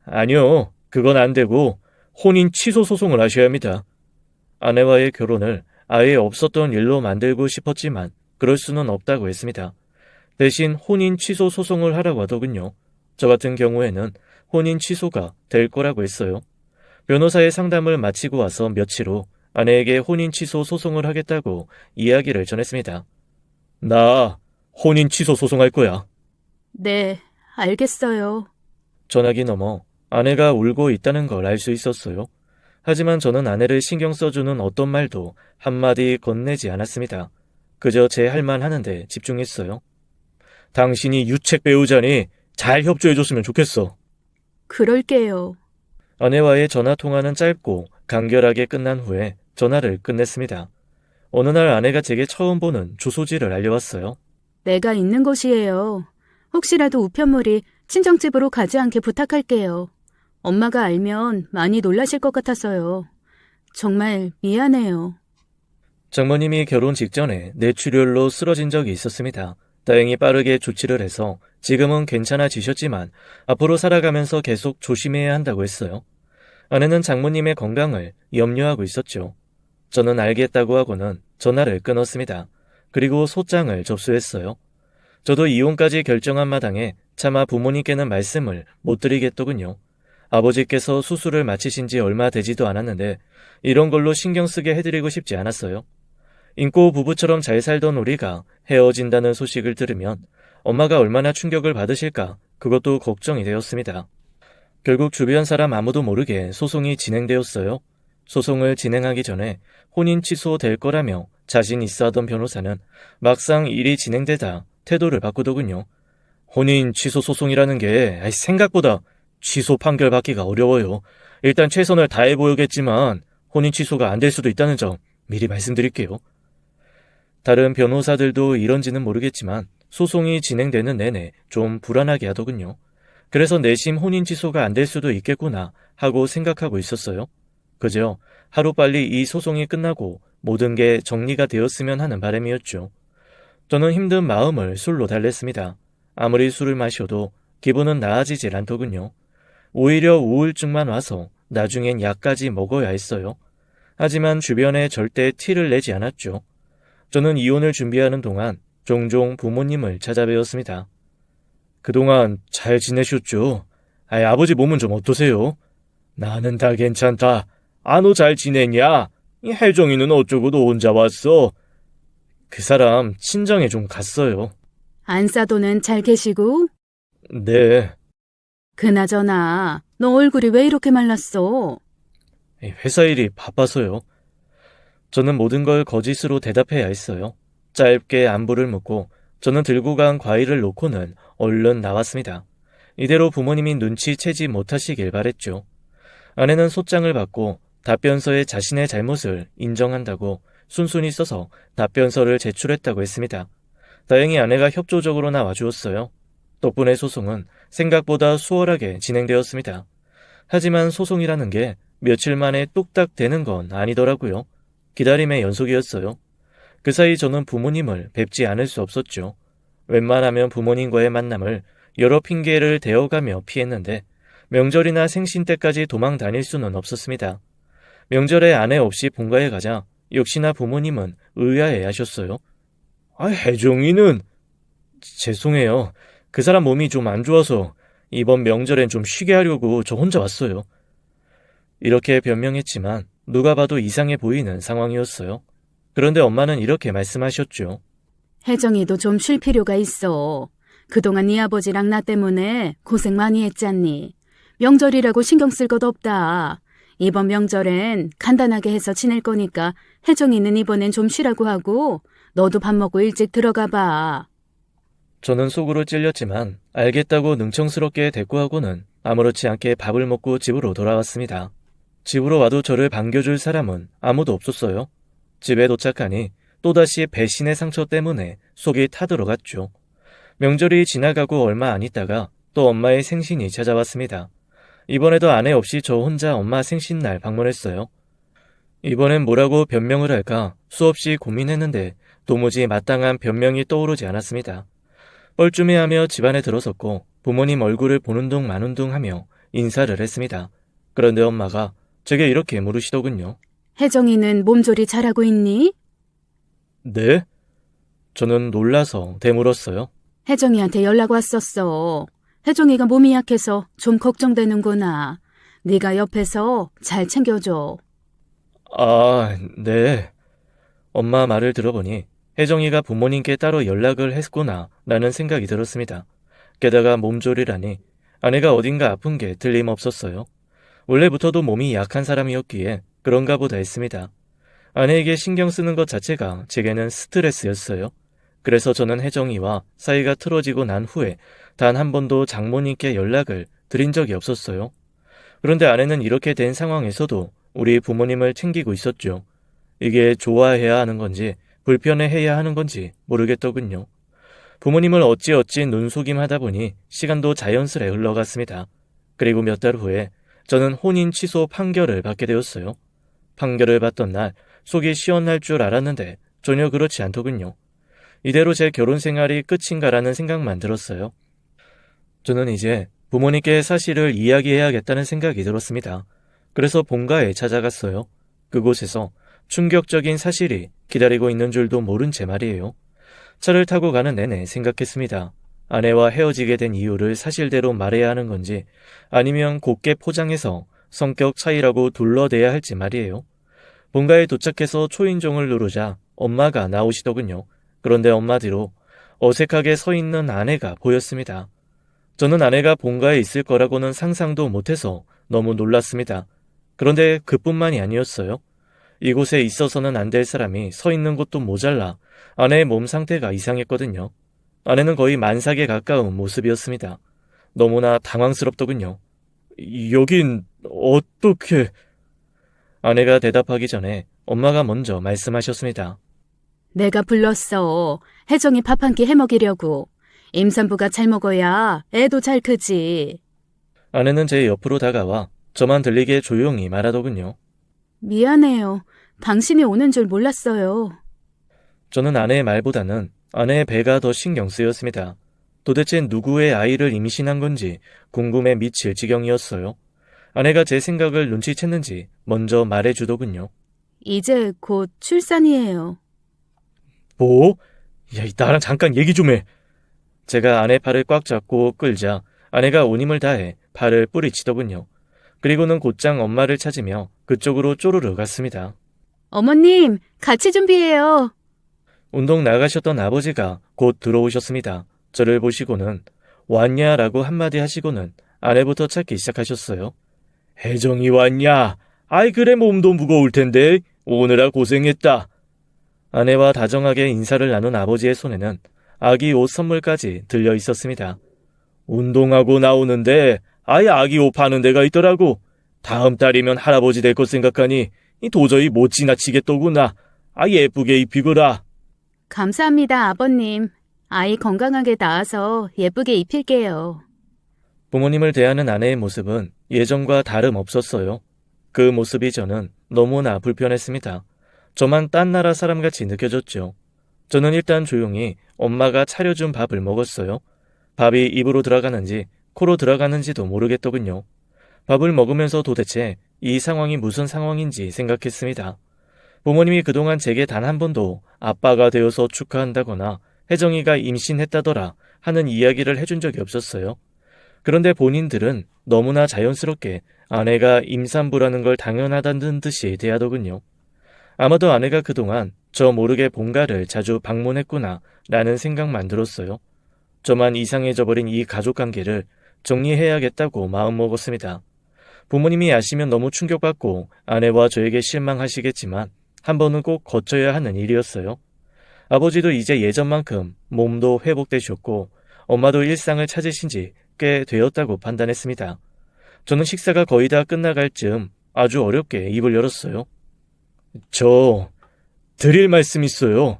아니요, 그건 안 되고 혼인 취소 소송을 하셔야 합니다. 아내와의 결혼을 아예 없었던 일로 만들고 싶었지만 그럴 수는 없다고 했습니다. 대신 혼인 취소 소송을 하라고 하더군요. 저 같은 경우에는 혼인 취소가 될 거라고 했어요. 변호사의 상담을 마치고 와서 며칠 후 아내에게 혼인 취소 소송을 하겠다고 이야기를 전했습니다. 나 혼인 취소 소송할 거야. 네, 알겠어요. 전화기 너머 아내가 울고 있다는 걸 알 수 있었어요. 하지만 저는 아내를 신경 써주는 어떤 말도 한마디 건네지 않았습니다. 그저 제 할 만 하는데 집중했어요. 당신이 유책 배우자니 잘 협조해줬으면 좋겠어. 그럴게요. 아내와의 전화 통화는 짧고 간결하게 끝난 후에 전화를 끝냈습니다. 어느 날 아내가 제게 처음 보는 주소지를 알려왔어요. 내가 있는 곳이에요. 혹시라도 우편물이 친정집으로 가지 않게 부탁할게요. 엄마가 알면 많이 놀라실 것 같아서요. 정말 미안해요. 장모님이 결혼 직전에 뇌출혈로 쓰러진 적이 있었습니다. 다행히 빠르게 조치를 해서 지금은 괜찮아지셨지만 앞으로 살아가면서 계속 조심해야 한다고 했어요. 아내는 장모님의 건강을 염려하고 있었죠. 저는 알겠다고 하고는 전화를 끊었습니다. 그리고 소장을 접수했어요. 저도 이혼까지 결정한 마당에 차마 부모님께는 말씀을 못 드리겠더군요. 아버지께서 수술을 마치신 지 얼마 되지도 않았는데 이런 걸로 신경 쓰게 해드리고 싶지 않았어요. 인고 부부처럼 잘 살던 우리가 헤어진다는 소식을 들으면 엄마가 얼마나 충격을 받으실까 그것도 걱정이 되었습니다. 결국 주변 사람 아무도 모르게 소송이 진행되었어요. 소송을 진행하기 전에 혼인 취소될 거라며 자신 있어 하던 변호사는 막상 일이 진행되다 태도를 바꾸더군요. 혼인 취소 소송이라는 게 생각보다 취소 판결 받기가 어려워요. 일단 최선을 다해보겠지만 혼인 취소가 안 될 수도 있다는 점 미리 말씀드릴게요. 다른 변호사들도 이런지는 모르겠지만 소송이 진행되는 내내 좀 불안하게 하더군요. 그래서 내심 혼인 취소가 안 될 수도 있겠구나 하고 생각하고 있었어요. 그저 하루빨리 이 소송이 끝나고 모든 게 정리가 되었으면 하는 바람이었죠. 저는 힘든 마음을 술로 달랬습니다. 아무리 술을 마셔도 기분은 나아지질 않더군요. 오히려 우울증만 와서 나중엔 약까지 먹어야 했어요. 하지만 주변에 절대 티를 내지 않았죠. 저는 이혼을 준비하는 동안 종종 부모님을 찾아뵈었습니다. 그동안 잘 지내셨죠? 아버지 몸은 좀 어떠세요? 나는 다 괜찮다. 안호 잘 지냈냐? 이 혜정이는 어쩌고 너 혼자 왔어? 그 사람 친정에 좀 갔어요. 안사도는 잘 계시고? 네. 그나저나 너 얼굴이 왜 이렇게 말랐어? 회사 일이 바빠서요. 저는 모든 걸 거짓으로 대답해야 했어요. 짧게 안부를 묻고 저는 들고 간 과일을 놓고는 얼른 나왔습니다. 이대로 부모님이 눈치채지 못하시길 바랬죠. 아내는 소장을 받고 답변서에 자신의 잘못을 인정한다고 순순히 써서 답변서를 제출했다고 했습니다. 다행히 아내가 협조적으로 나와주었어요. 덕분에 소송은 생각보다 수월하게 진행되었습니다. 하지만 소송이라는 게 며칠 만에 뚝딱 되는 건 아니더라고요. 기다림의 연속이었어요. 그 사이 저는 부모님을 뵙지 않을 수 없었죠. 웬만하면 부모님과의 만남을 여러 핑계를 대어가며 피했는데 명절이나 생신 때까지 도망 다닐 수는 없었습니다. 명절에 아내 없이 본가에 가자 역시나 부모님은 의아해 하셨어요. 혜정이는... 죄송해요. 그 사람 몸이 좀 안 좋아서 이번 명절엔 좀 쉬게 하려고 저 혼자 왔어요. 이렇게 변명했지만 누가 봐도 이상해 보이는 상황이었어요. 그런데 엄마는 이렇게 말씀하셨죠. 혜정이도 좀 쉴 필요가 있어. 그동안 네 아버지랑 나 때문에 고생 많이 했잖니. 명절이라고 신경 쓸 것 없다. 이번 명절엔 간단하게 해서 지낼 거니까 혜정이는 이번엔 좀 쉬라고 하고 너도 밥 먹고 일찍 들어가 봐. 저는 속으로 찔렸지만 알겠다고 능청스럽게 대꾸하고는 아무렇지 않게 밥을 먹고 집으로 돌아왔습니다. 집으로 와도 저를 반겨줄 사람은 아무도 없었어요. 집에 도착하니 또다시 배신의 상처 때문에 속이 타들어갔죠. 명절이 지나가고 얼마 안 있다가 또 엄마의 생신이 찾아왔습니다. 이번에도 아내 없이 저 혼자 엄마 생신날 방문했어요. 이번엔 뭐라고 변명을 할까 수없이 고민했는데 도무지 마땅한 변명이 떠오르지 않았습니다. 뻘쭘해하며 집안에 들어섰고 부모님 얼굴을 보는 둥 마는 둥 하며 인사를 했습니다. 그런데 엄마가 제게 이렇게 물으시더군요. 혜정이는 몸조리 잘하고 있니? 네? 저는 놀라서 되물었어요. 혜정이한테 연락 왔었어. 혜정이가 몸이 약해서 좀 걱정되는구나. 네가 옆에서 잘 챙겨줘. 네. 엄마 말을 들어보니 혜정이가 부모님께 따로 연락을 했구나 라는 생각이 들었습니다. 게다가 몸조리라니 아내가 어딘가 아픈 게 틀림없었어요. 원래부터도 몸이 약한 사람이었기에 그런가 보다 했습니다. 아내에게 신경 쓰는 것 자체가 제게는 스트레스였어요. 그래서 저는 혜정이와 사이가 틀어지고 난 후에 단 한 번도 장모님께 연락을 드린 적이 없었어요. 그런데 아내는 이렇게 된 상황에서도 우리 부모님을 챙기고 있었죠. 이게 좋아해야 하는 건지 불편해해야 하는 건지 모르겠더군요. 부모님을 어찌어찌 눈속임하다 보니 시간도 자연스레 흘러갔습니다. 그리고 몇 달 후에 저는 혼인 취소 판결을 받게 되었어요. 판결을 받던 날 속이 시원할 줄 알았는데 전혀 그렇지 않더군요. 이대로 제 결혼 생활이 끝인가라는 생각만 들었어요. 저는 이제 부모님께 사실을 이야기해야겠다는 생각이 들었습니다. 그래서 본가에 찾아갔어요. 그곳에서 충격적인 사실이 기다리고 있는 줄도 모른 채 말이에요. 차를 타고 가는 내내 생각했습니다. 아내와 헤어지게 된 이유를 사실대로 말해야 하는 건지 아니면 곱게 포장해서 성격 차이라고 둘러대야 할지 말이에요. 본가에 도착해서 초인종을 누르자 엄마가 나오시더군요. 그런데 엄마 뒤로 어색하게 서 있는 아내가 보였습니다. 저는 아내가 본가에 있을 거라고는 상상도 못해서 너무 놀랐습니다. 그런데 그뿐만이 아니었어요. 이곳에 있어서는 안 될 사람이 서 있는 곳도 모자라 아내의 몸 상태가 이상했거든요. 아내는 거의 만삭에 가까운 모습이었습니다. 너무나 당황스럽더군요. 여긴 어떻게... 아내가 대답하기 전에 엄마가 먼저 말씀하셨습니다. 내가 불렀어. 혜정이 밥 한 끼 해먹이려고. 임산부가 잘 먹어야 애도 잘 크지. 아내는 제 옆으로 다가와 저만 들리게 조용히 말하더군요. 미안해요. 당신이 오는 줄 몰랐어요. 저는 아내의 말보다는 아내의 배가 더 신경 쓰였습니다. 도대체 누구의 아이를 임신한 건지 궁금해 미칠 지경이었어요. 아내가 제 생각을 눈치챘는지 먼저 말해주더군요. 이제 곧 출산이에요. 뭐? 야, 나랑 잠깐 얘기 좀 해. 제가 아내 팔을 꽉 잡고 끌자 아내가 온 힘을 다해 팔을 뿌리치더군요. 그리고는 곧장 엄마를 찾으며 그쪽으로 쪼르르 갔습니다. 어머님, 같이 준비해요. 운동 나가셨던 아버지가 곧 들어오셨습니다. 저를 보시고는 왔냐라고 한마디 하시고는 아내부터 찾기 시작하셨어요. 혜정이 왔냐? 아이 그래 몸도 무거울 텐데 오느라 고생했다. 아내와 다정하게 인사를 나눈 아버지의 손에는 아기 옷 선물까지 들려 있었습니다. 운동하고 나오는데 아예 아기 옷 파는 데가 있더라고. 다음 달이면 할아버지 될 것 생각하니 도저히 못 지나치겠더구나. 아 예쁘게 입히거라. 감사합니다, 아버님. 아이 건강하게 낳아서 예쁘게 입힐게요. 부모님을 대하는 아내의 모습은 예전과 다름없었어요. 그 모습이 저는 너무나 불편했습니다. 저만 딴 나라 사람같이 느껴졌죠. 저는 일단 조용히 엄마가 차려준 밥을 먹었어요. 밥이 입으로 들어가는지 코로 들어가는지도 모르겠더군요. 밥을 먹으면서 도대체 이 상황이 무슨 상황인지 생각했습니다. 부모님이 그동안 제게 단 한 번도 아빠가 되어서 축하한다거나 혜정이가 임신했다더라 하는 이야기를 해준 적이 없었어요. 그런데 본인들은 너무나 자연스럽게 아내가 임산부라는 걸 당연하다는 듯이 대하더군요. 아마도 아내가 그동안 저 모르게 본가를 자주 방문했구나 라는 생각만 들었어요. 저만 이상해져버린 이 가족관계를 정리해야겠다고 마음먹었습니다. 부모님이 아시면 너무 충격받고 아내와 저에게 실망하시겠지만 한 번은 꼭 거쳐야 하는 일이었어요. 아버지도 이제 예전만큼 몸도 회복되셨고 엄마도 일상을 찾으신 지 꽤 되었다고 판단했습니다. 저는 식사가 거의 다 끝나갈 즈음 아주 어렵게 입을 열었어요. 저 드릴 말씀 있어요.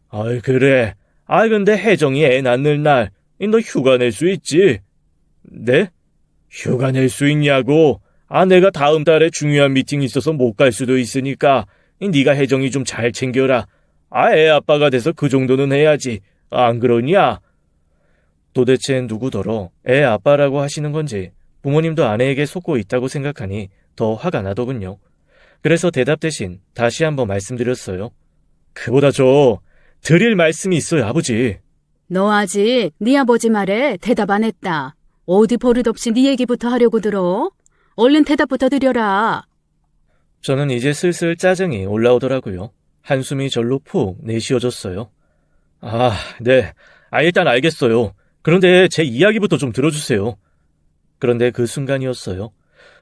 아이 그래. 아이 근데 혜정이 애 낳는 날 너 휴가 낼 수 있지? 네? 휴가 낼 수 있냐고? 아 내가 다음 달에 중요한 미팅이 있어서 못 갈 수도 있으니까 네가 혜정이 좀 잘 챙겨라. 아 애 아빠가 돼서 그 정도는 해야지. 안 그러냐? 도대체 누구더러 애 아빠라고 하시는 건지 부모님도 아내에게 속고 있다고 생각하니 더 화가 나더군요. 그래서 대답 대신 다시 한번 말씀드렸어요. 그보다 저 드릴 말씀이 있어요, 아버지. 너 아직 네 아버지 말에 대답 안 했다. 어디 버릇없이 네 얘기부터 하려고 들어? 얼른 대답부터 드려라. 저는 이제 슬슬 짜증이 올라오더라고요. 한숨이 절로 푹 내쉬어졌어요. 아, 네. 일단 알겠어요. 그런데 제 이야기부터 좀 들어주세요. 그런데 그 순간이었어요.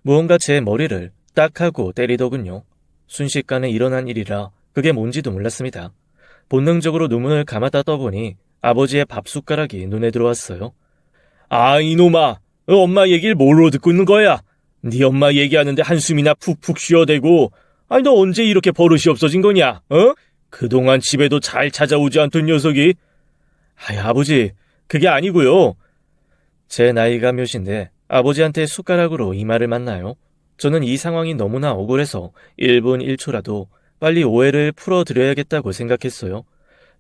무언가 제 머리를 딱 하고 때리더군요. 순식간에 일어난 일이라 그게 뭔지도 몰랐습니다. 본능적으로 눈문을 감았다 떠보니 아버지의 밥 숟가락이 눈에 들어왔어요. 아, 이놈아, 엄마 얘기를 뭘로 듣고 있는 거야? 네 엄마 얘기하는데 한숨이나 푹푹 쉬어대고, 아니 너 언제 이렇게 버릇이 없어진 거냐? 어? 그동안 집에도 잘 찾아오지 않던 녀석이. 아이, 아버지, 그게 아니고요. 제 나이가 몇인데 아버지한테 숟가락으로 이마를 만나요. 저는 이 상황이 너무나 억울해서 1분 1초라도 빨리 오해를 풀어드려야겠다고 생각했어요.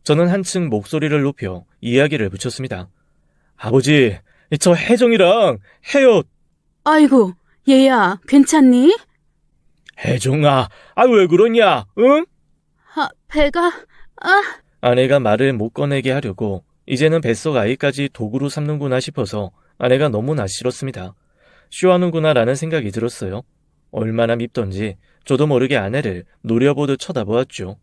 저는 한층 목소리를 높여 이야기를 붙였습니다. 아버지, 저 혜정이랑 헤어... 아이고, 얘야, 괜찮니? 혜정아, 아 왜 그러냐, 응? 배가, 아내가 말을 못 꺼내게 하려고 이제는 뱃속 아이까지 도구로 삼는구나 싶어서 아내가 너무나 싫었습니다. 쇼하는구나 라는 생각이 들었어요. 얼마나 밉던지 저도 모르게 아내를 노려보듯 쳐다보았죠.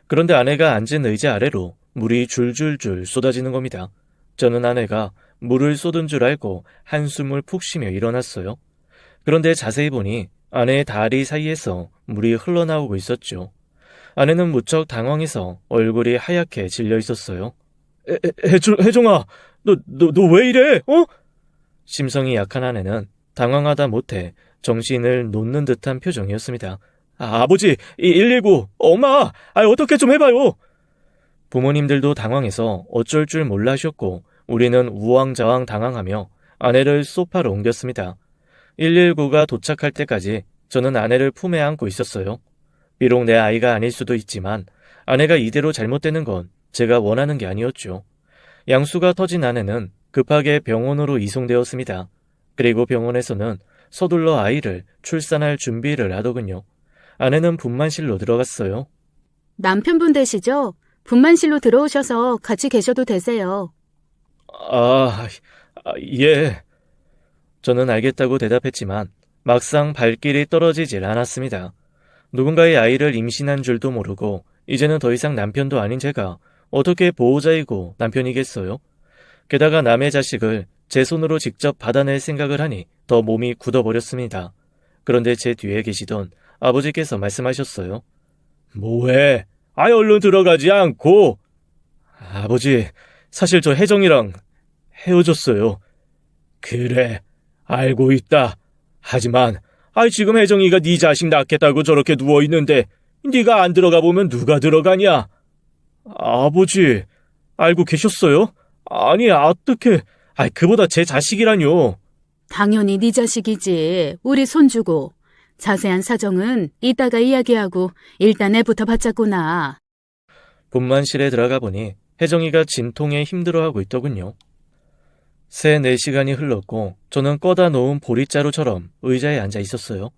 그런데 아내가 앉은 의자 아래로 물이 줄줄줄 쏟아지는 겁니다. 저는 아내가 물을 쏟은 줄 알고 한숨을 푹 쉬며 일어났어요. 그런데 자세히 보니 아내의 다리 사이에서 물이 흘러나오고 있었죠. 아내는 무척 당황해서 얼굴이 하얗게 질려 있었어요. 혜정아, 너 왜 이래, 어? 심성이 약한 아내는 당황하다 못해 정신을 놓는 듯한 표정이었습니다. 아버지, 119, 엄마, 어떻게 좀 해봐요. 부모님들도 당황해서 어쩔 줄 몰라 하셨고 우리는 우왕좌왕 당황하며 아내를 소파로 옮겼습니다. 119가 도착할 때까지 저는 아내를 품에 안고 있었어요. 비록 내 아이가 아닐 수도 있지만 아내가 이대로 잘못되는 건 제가 원하는 게 아니었죠. 양수가 터진 아내는 급하게 병원으로 이송되었습니다. 그리고 병원에서는 서둘러 아이를 출산할 준비를 하더군요. 아내는 분만실로 들어갔어요. 남편분 되시죠? 분만실로 들어오셔서 같이 계셔도 되세요. 예. 저는 알겠다고 대답했지만 막상 발길이 떨어지질 않았습니다. 누군가의 아이를 임신한 줄도 모르고 이제는 더 이상 남편도 아닌 제가 어떻게 보호자이고 남편이겠어요? 게다가 남의 자식을 제 손으로 직접 받아낼 생각을 하니 더 몸이 굳어버렸습니다. 그런데 제 뒤에 계시던 아버지께서 말씀하셨어요. 뭐해? 얼른 들어가지 않고. 아버지, 사실 저 혜정이랑 헤어졌어요. 그래, 알고 있다. 하지만 지금 혜정이가 네 자식 낳겠다고 저렇게 누워있는데 네가 안 들어가 보면 누가 들어가냐? 아버지, 알고 계셨어요? 아니, 어떻게... 그보다 제 자식이라뇨. 당연히 네 자식이지. 우리 손주고. 자세한 사정은 이따가 이야기하고 일단 애부터 받자꾸나. 분만실에 들어가 보니 혜정이가 진통에 힘들어하고 있더군요. 3-4시간이 흘렀고 저는 꺼다 놓은 보릿자루처럼 의자에 앉아 있었어요.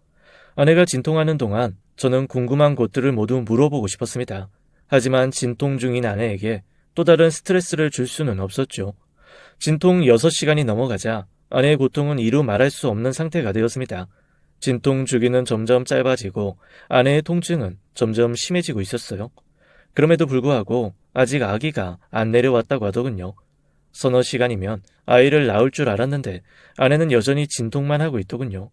아내가 진통하는 동안 저는 궁금한 것들을 모두 물어보고 싶었습니다. 하지만 진통 중인 아내에게 또 다른 스트레스를 줄 수는 없었죠. 진통 6시간이 넘어가자 아내의 고통은 이루 말할 수 없는 상태가 되었습니다. 진통 주기는 점점 짧아지고 아내의 통증은 점점 심해지고 있었어요. 그럼에도 불구하고 아직 아기가 안 내려왔다고 하더군요. 서너 시간이면 아이를 낳을 줄 알았는데 아내는 여전히 진통만 하고 있더군요.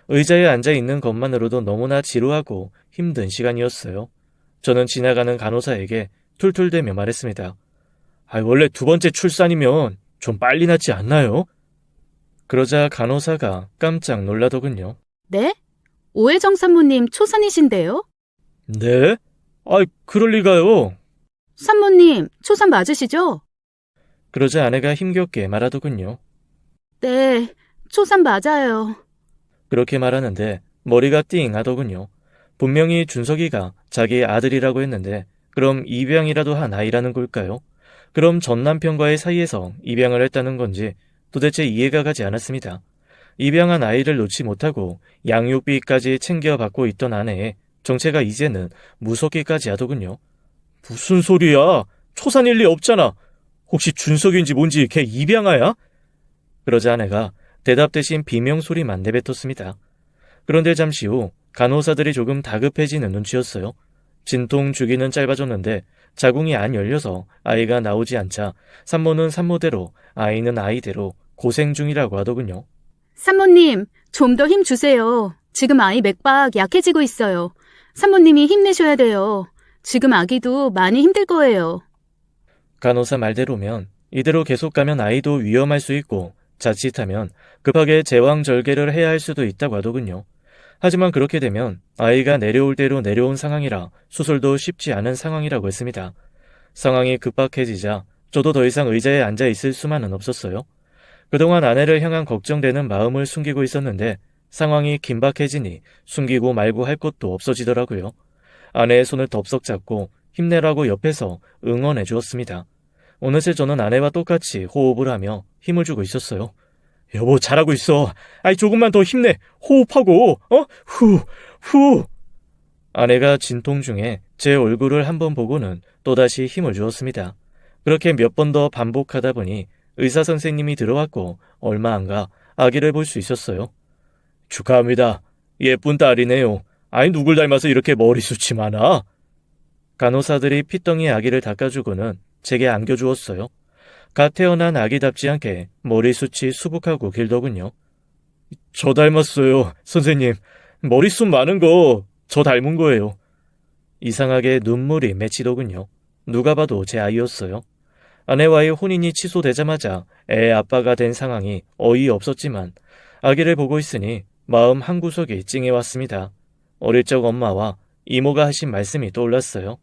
의자에 앉아 있는 것만으로도 너무나 지루하고 힘든 시간이었어요. 저는 지나가는 간호사에게 툴툴대며 말했습니다. 원래 2번째 출산이면 좀 빨리 낫지 않나요? 그러자 간호사가 깜짝 놀라더군요. 네? 오혜정 산모님 초산이신데요? 네? 그럴 리가요. 산모님, 초산 맞으시죠? 그러자 아내가 힘겹게 말하더군요. 네, 초산 맞아요. 그렇게 말하는데 머리가 띵 하더군요. 분명히 준석이가 자기 아들이라고 했는데 그럼 입양이라도 한 아이라는 걸까요? 그럼 전 남편과의 사이에서 입양을 했다는 건지 도대체 이해가 가지 않았습니다. 입양한 아이를 놓지 못하고 양육비까지 챙겨받고 있던 아내의 정체가 이제는 무섭기까지 하더군요. 무슨 소리야? 초산일 리 없잖아. 혹시 준석인지 뭔지 걔 입양아야? 그러자 아내가 대답 대신 비명소리만 내뱉었습니다. 그런데 잠시 후 간호사들이 조금 다급해지는 눈치였어요. 진통 주기는 짧아졌는데 자궁이 안 열려서 아이가 나오지 않자 산모는 산모대로 아이는 아이대로 고생 중이라고 하더군요. 산모님, 좀 더 힘 주세요. 지금 아이 맥박 약해지고 있어요. 산모님이 힘내셔야 돼요. 지금 아기도 많이 힘들 거예요. 간호사 말대로면 이대로 계속 가면 아이도 위험할 수 있고 자칫하면 급하게 제왕절개를 해야 할 수도 있다고 하더군요. 하지만 그렇게 되면 아이가 내려올 대로 내려온 상황이라 수술도 쉽지 않은 상황이라고 했습니다. 상황이 급박해지자 저도 더 이상 의자에 앉아 있을 수만은 없었어요. 그동안 아내를 향한 걱정되는 마음을 숨기고 있었는데 상황이 긴박해지니 숨기고 말고 할 것도 없어지더라고요. 아내의 손을 덥석 잡고 힘내라고 옆에서 응원해 주었습니다. 어느새 저는 아내와 똑같이 호흡을 하며 힘을 주고 있었어요. 여보, 잘하고 있어. 아이, 조금만 더 힘내. 호흡하고, 후. 아내가 진통 중에 제 얼굴을 한번 보고는 또다시 힘을 주었습니다. 그렇게 몇 번 더 반복하다 보니 의사 선생님이 들어왔고 얼마 안 가 아기를 볼 수 있었어요. 축하합니다. 예쁜 딸이네요. 아이, 누굴 닮아서 이렇게 머리숱이 많아? 간호사들이 피덩이 아기를 닦아주고는 제게 안겨주었어요. 갓 태어난 아기답지 않게 머리숱이 수북하고 길더군요. 저 닮았어요, 선생님. 머리숱 많은 거 저 닮은 거예요. 이상하게 눈물이 맺히더군요. 누가 봐도 제 아이였어요. 아내와의 혼인이 취소되자마자 애 아빠가 된 상황이 어이없었지만 아기를 보고 있으니 마음 한구석이 찡해왔습니다. 어릴 적 엄마와 이모가 하신 말씀이 떠올랐어요.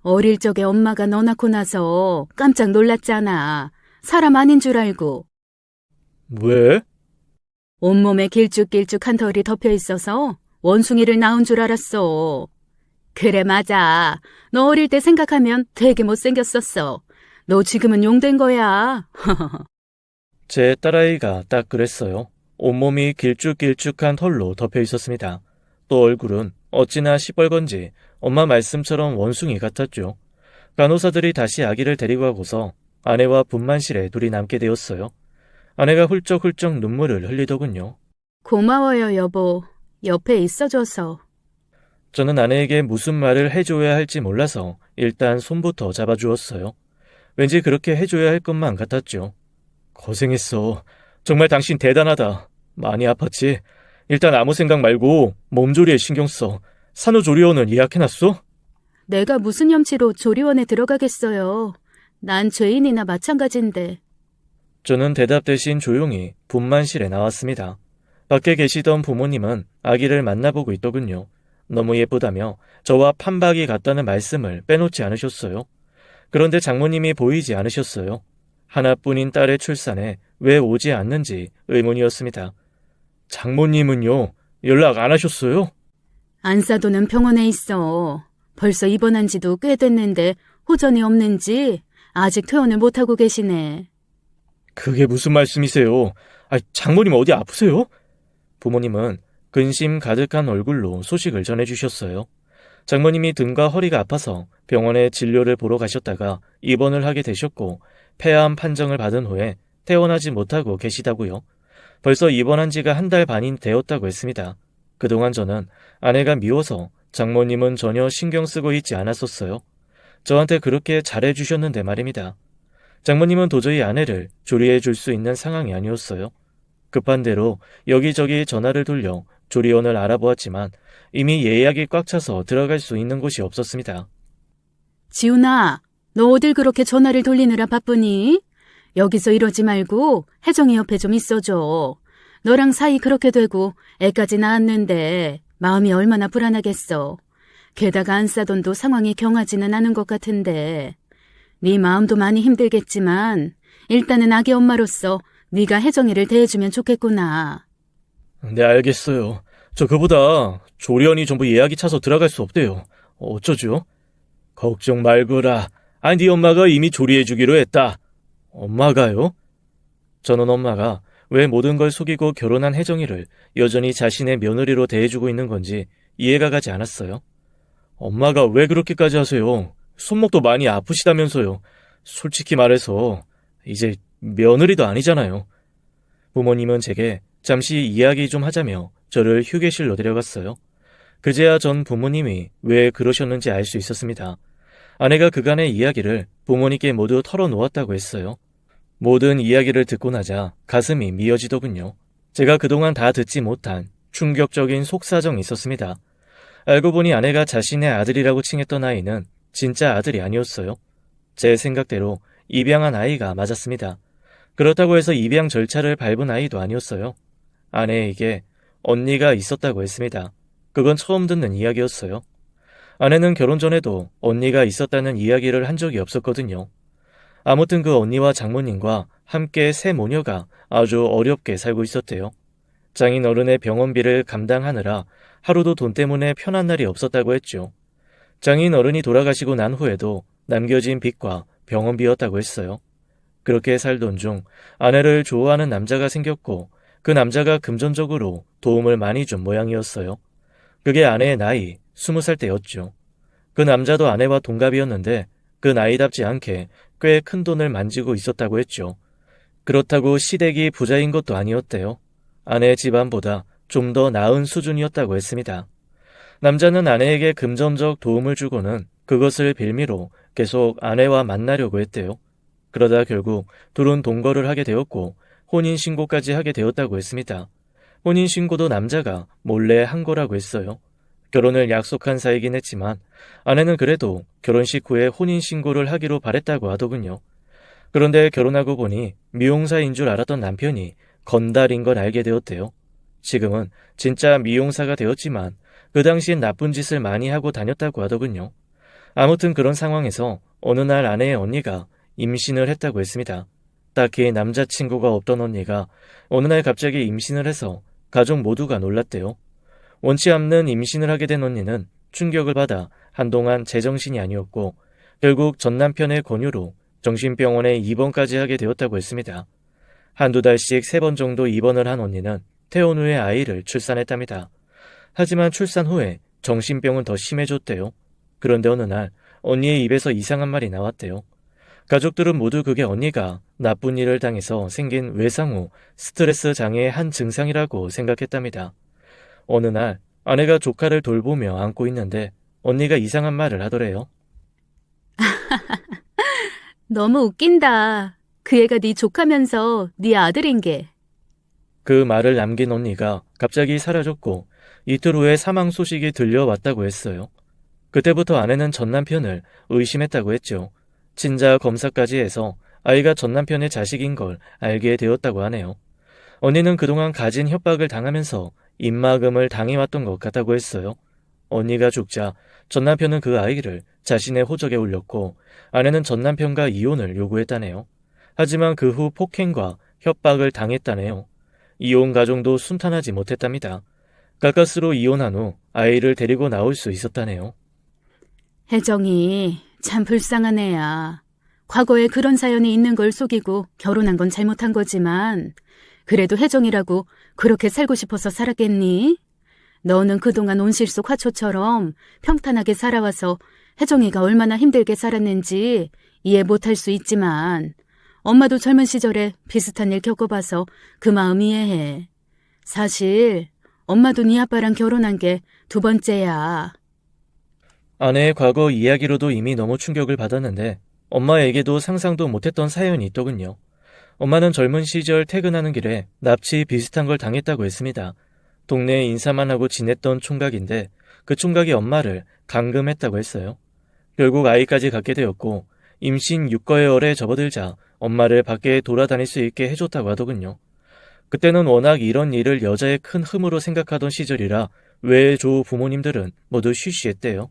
어릴 적에 엄마가 너 낳고 나서 깜짝 놀랐잖아. 사람 아닌 줄 알고. 왜? 온몸에 길쭉길쭉한 털이 덮여 있어서 원숭이를 낳은 줄 알았어. 그래, 맞아. 너 어릴 때 생각하면 되게 못생겼었어. 너 지금은 용된 거야. 제 딸아이가 딱 그랬어요. 온몸이 길쭉길쭉한 털로 덮여 있었습니다. 또 얼굴은 어찌나 시뻘건지 엄마 말씀처럼 원숭이 같았죠. 간호사들이 다시 아기를 데리고 가고서 아내와 분만실에 둘이 남게 되었어요. 아내가 훌쩍훌쩍 눈물을 흘리더군요. 고마워요, 여보. 옆에 있어줘서. 저는 아내에게 무슨 말을 해줘야 할지 몰라서 일단 손부터 잡아주었어요. 왠지 그렇게 해줘야 할 것만 같았죠. 고생했어. 정말 당신 대단하다. 많이 아팠지? 일단 아무 생각 말고 몸조리에 신경 써. 산후조리원은 예약해놨어? 내가 무슨 염치로 조리원에 들어가겠어요. 난 죄인이나 마찬가지인데. 저는 대답 대신 조용히 분만실에 나왔습니다. 밖에 계시던 부모님은 아기를 만나보고 있더군요. 너무 예쁘다며 저와 판박이 같다는 말씀을 빼놓지 않으셨어요. 그런데 장모님이 보이지 않으셨어요. 하나뿐인 딸의 출산에 왜 오지 않는지 의문이었습니다. 장모님은요? 연락 안 하셨어요? 안사도는 병원에 있어. 벌써 입원한 지도 꽤 됐는데 호전이 없는지 아직 퇴원을 못하고 계시네. 그게 무슨 말씀이세요? 장모님 어디 아프세요? 부모님은 근심 가득한 얼굴로 소식을 전해주셨어요. 장모님이 등과 허리가 아파서 병원에 진료를 보러 가셨다가 입원을 하게 되셨고 폐암 판정을 받은 후에 퇴원하지 못하고 계시다고요. 벌써 입원한 지가 1달 반이 되었다고 했습니다. 그동안 저는 아내가 미워서 장모님은 전혀 신경 쓰고 있지 않았었어요. 저한테 그렇게 잘해주셨는데 말입니다. 장모님은 도저히 아내를 조리해 줄 수 있는 상황이 아니었어요. 급한 대로 여기저기 전화를 돌려 조리원을 알아보았지만 이미 예약이 꽉 차서 들어갈 수 있는 곳이 없었습니다. 지훈아, 너 어딜 그렇게 전화를 돌리느라 바쁘니? 여기서 이러지 말고 혜정이 옆에 좀 있어줘. 너랑 사이 그렇게 되고 애까지 낳았는데 마음이 얼마나 불안하겠어. 게다가 안사돈도 상황이 경하지는 않은 것 같은데. 네 마음도 많이 힘들겠지만 일단은 아기 엄마로서 네가 혜정이를 대해주면 좋겠구나. 네, 알겠어요. 저 그보다 조리원이 전부 예약이 차서 들어갈 수 없대요. 어쩌죠? 걱정 말거라. 네 엄마가 이미 조리해주기로 했다. 엄마가요? 저는 엄마가 왜 모든 걸 속이고 결혼한 혜정이를 여전히 자신의 며느리로 대해주고 있는 건지 이해가 가지 않았어요. 엄마가 왜 그렇게까지 하세요? 손목도 많이 아프시다면서요. 솔직히 말해서 이제 며느리도 아니잖아요. 부모님은 제게 잠시 이야기 좀 하자며 저를 휴게실로 데려갔어요. 그제야 전 부모님이 왜 그러셨는지 알 수 있었습니다. 아내가 그간의 이야기를 부모님께 모두 털어놓았다고 했어요. 모든 이야기를 듣고 나자 가슴이 미어지더군요. 제가 그동안 다 듣지 못한 충격적인 속사정이 있었습니다. 알고 보니 아내가 자신의 아들이라고 칭했던 아이는 진짜 아들이 아니었어요. 제 생각대로 입양한 아이가 맞았습니다. 그렇다고 해서 입양 절차를 밟은 아이도 아니었어요. 아내에게 언니가 있었다고 했습니다. 그건 처음 듣는 이야기였어요. 아내는 결혼 전에도 언니가 있었다는 이야기를 한 적이 없었거든요. 아무튼 그 언니와 장모님과 함께 세 모녀가 아주 어렵게 살고 있었대요. 장인 어른의 병원비를 감당하느라 하루도 돈 때문에 편한 날이 없었다고 했죠. 장인 어른이 돌아가시고 난 후에도 남겨진 빚과 병원비였다고 했어요. 그렇게 살던 중 아내를 좋아하는 남자가 생겼고 그 남자가 금전적으로 도움을 많이 준 모양이었어요. 그게 아내의 나이 20살 때였죠. 그 남자도 아내와 동갑이었는데 그 나이답지 않게 꽤 큰 돈을 만지고 있었다고 했죠. 그렇다고 시댁이 부자인 것도 아니었대요. 아내 집안보다 좀 더 나은 수준이었다고 했습니다. 남자는 아내에게 금전적 도움을 주고는 그것을 빌미로 계속 아내와 만나려고 했대요. 그러다 결국 둘은 동거를 하게 되었고 혼인신고까지 하게 되었다고 했습니다. 혼인신고도 남자가 몰래 한 거라고 했어요. 결혼을 약속한 사이긴 했지만 아내는 그래도 결혼식 후에 혼인신고를 하기로 바랬다고 하더군요. 그런데 결혼하고 보니 미용사인 줄 알았던 남편이 건달인 걸 알게 되었대요. 지금은 진짜 미용사가 되었지만 그 당시엔 나쁜 짓을 많이 하고 다녔다고 하더군요. 아무튼 그런 상황에서 어느 날 아내의 언니가 임신을 했다고 했습니다. 딱히 남자친구가 없던 언니가 어느 날 갑자기 임신을 해서 가족 모두가 놀랐대요. 원치 않는 임신을 하게 된 언니는 충격을 받아 한동안 제정신이 아니었고 결국 전 남편의 권유로 정신병원에 입원까지 하게 되었다고 했습니다. 한두 달씩 3번 정도 입원을 한 언니는 퇴원 후에 아이를 출산했답니다. 하지만 출산 후에 정신병은 더 심해졌대요. 그런데 어느 날 언니의 입에서 이상한 말이 나왔대요. 가족들은 모두 그게 언니가 나쁜 일을 당해서 생긴 외상 후 스트레스 장애의 한 증상이라고 생각했답니다. 어느 날 아내가 조카를 돌보며 안고 있는데 언니가 이상한 말을 하더래요. 너무 웃긴다. 그 애가 네 조카면서 네 아들인 게. 그 말을 남긴 언니가 갑자기 사라졌고 이틀 후에 사망 소식이 들려왔다고 했어요. 그때부터 아내는 전 남편을 의심했다고 했죠. 친자 검사까지 해서 아이가 전 남편의 자식인 걸 알게 되었다고 하네요. 언니는 그동안 가진 협박을 당하면서 입막음을 당해왔던 것 같다고 했어요. 언니가 죽자 전 남편은 그 아이를 자신의 호적에 올렸고 아내는 전 남편과 이혼을 요구했다네요. 하지만 그 후 폭행과 협박을 당했다네요. 이혼 가정도 순탄하지 못했답니다. 가까스로 이혼한 후 아이를 데리고 나올 수 있었다네요. 혜정이 참 불쌍한 애야. 과거에 그런 사연이 있는 걸 속이고 결혼한 건 잘못한 거지만 그래도 혜정이라고 그렇게 살고 싶어서 살았겠니? 너는 그동안 온실 속 화초처럼 평탄하게 살아와서 혜정이가 얼마나 힘들게 살았는지 이해 못할 수 있지만 엄마도 젊은 시절에 비슷한 일 겪어봐서 그 마음 이해해. 사실 엄마도 네 아빠랑 결혼한 게 2번째야. 아내의 과거 이야기로도 이미 너무 충격을 받았는데 엄마에게도 상상도 못했던 사연이 있더군요. 엄마는 젊은 시절 퇴근하는 길에 납치 비슷한 걸 당했다고 했습니다. 동네에 인사만 하고 지냈던 총각인데 그 총각이 엄마를 감금했다고 했어요. 결국 아이까지 갖게 되었고 임신 6개월에 접어들자 엄마를 밖에 돌아다닐 수 있게 해줬다고 하더군요. 그때는 워낙 이런 일을 여자의 큰 흠으로 생각하던 시절이라 외조 부모님들은 모두 쉬쉬했대요.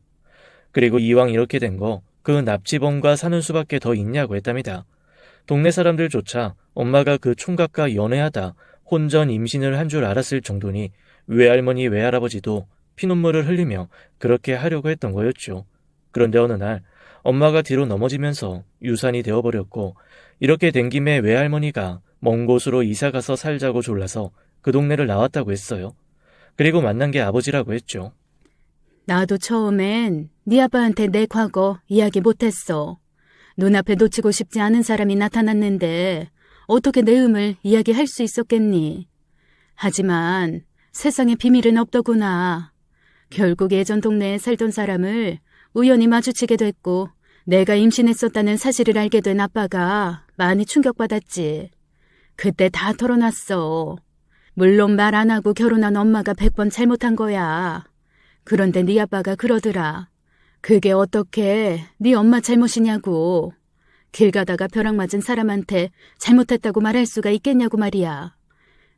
그리고 이왕 이렇게 된 거 그 납치범과 사는 수밖에 더 있냐고 했답니다. 동네 사람들조차 엄마가 그 총각과 연애하다 혼전 임신을 한 줄 알았을 정도니 외할머니 외할아버지도 피눈물을 흘리며 그렇게 하려고 했던 거였죠. 그런데 어느 날 엄마가 뒤로 넘어지면서 유산이 되어버렸고 이렇게 된 김에 외할머니가 먼 곳으로 이사가서 살자고 졸라서 그 동네를 나왔다고 했어요. 그리고 만난 게 아버지라고 했죠. 나도 처음엔 네 아빠한테 내 과거 이야기 못했어. 눈앞에 놓치고 싶지 않은 사람이 나타났는데 어떻게 내 음을 이야기할 수 있었겠니? 하지만 세상에 비밀은 없더구나. 결국 예전 동네에 살던 사람을 우연히 마주치게 됐고 내가 임신했었다는 사실을 알게 된 아빠가 많이 충격받았지. 그때 다 털어놨어. 물론 말 안 하고 결혼한 엄마가 100번 잘못한 거야. 그런데 네 아빠가 그러더라. 그게 어떻게 네 엄마 잘못이냐고. 길 가다가 벼락 맞은 사람한테 잘못했다고 말할 수가 있겠냐고 말이야.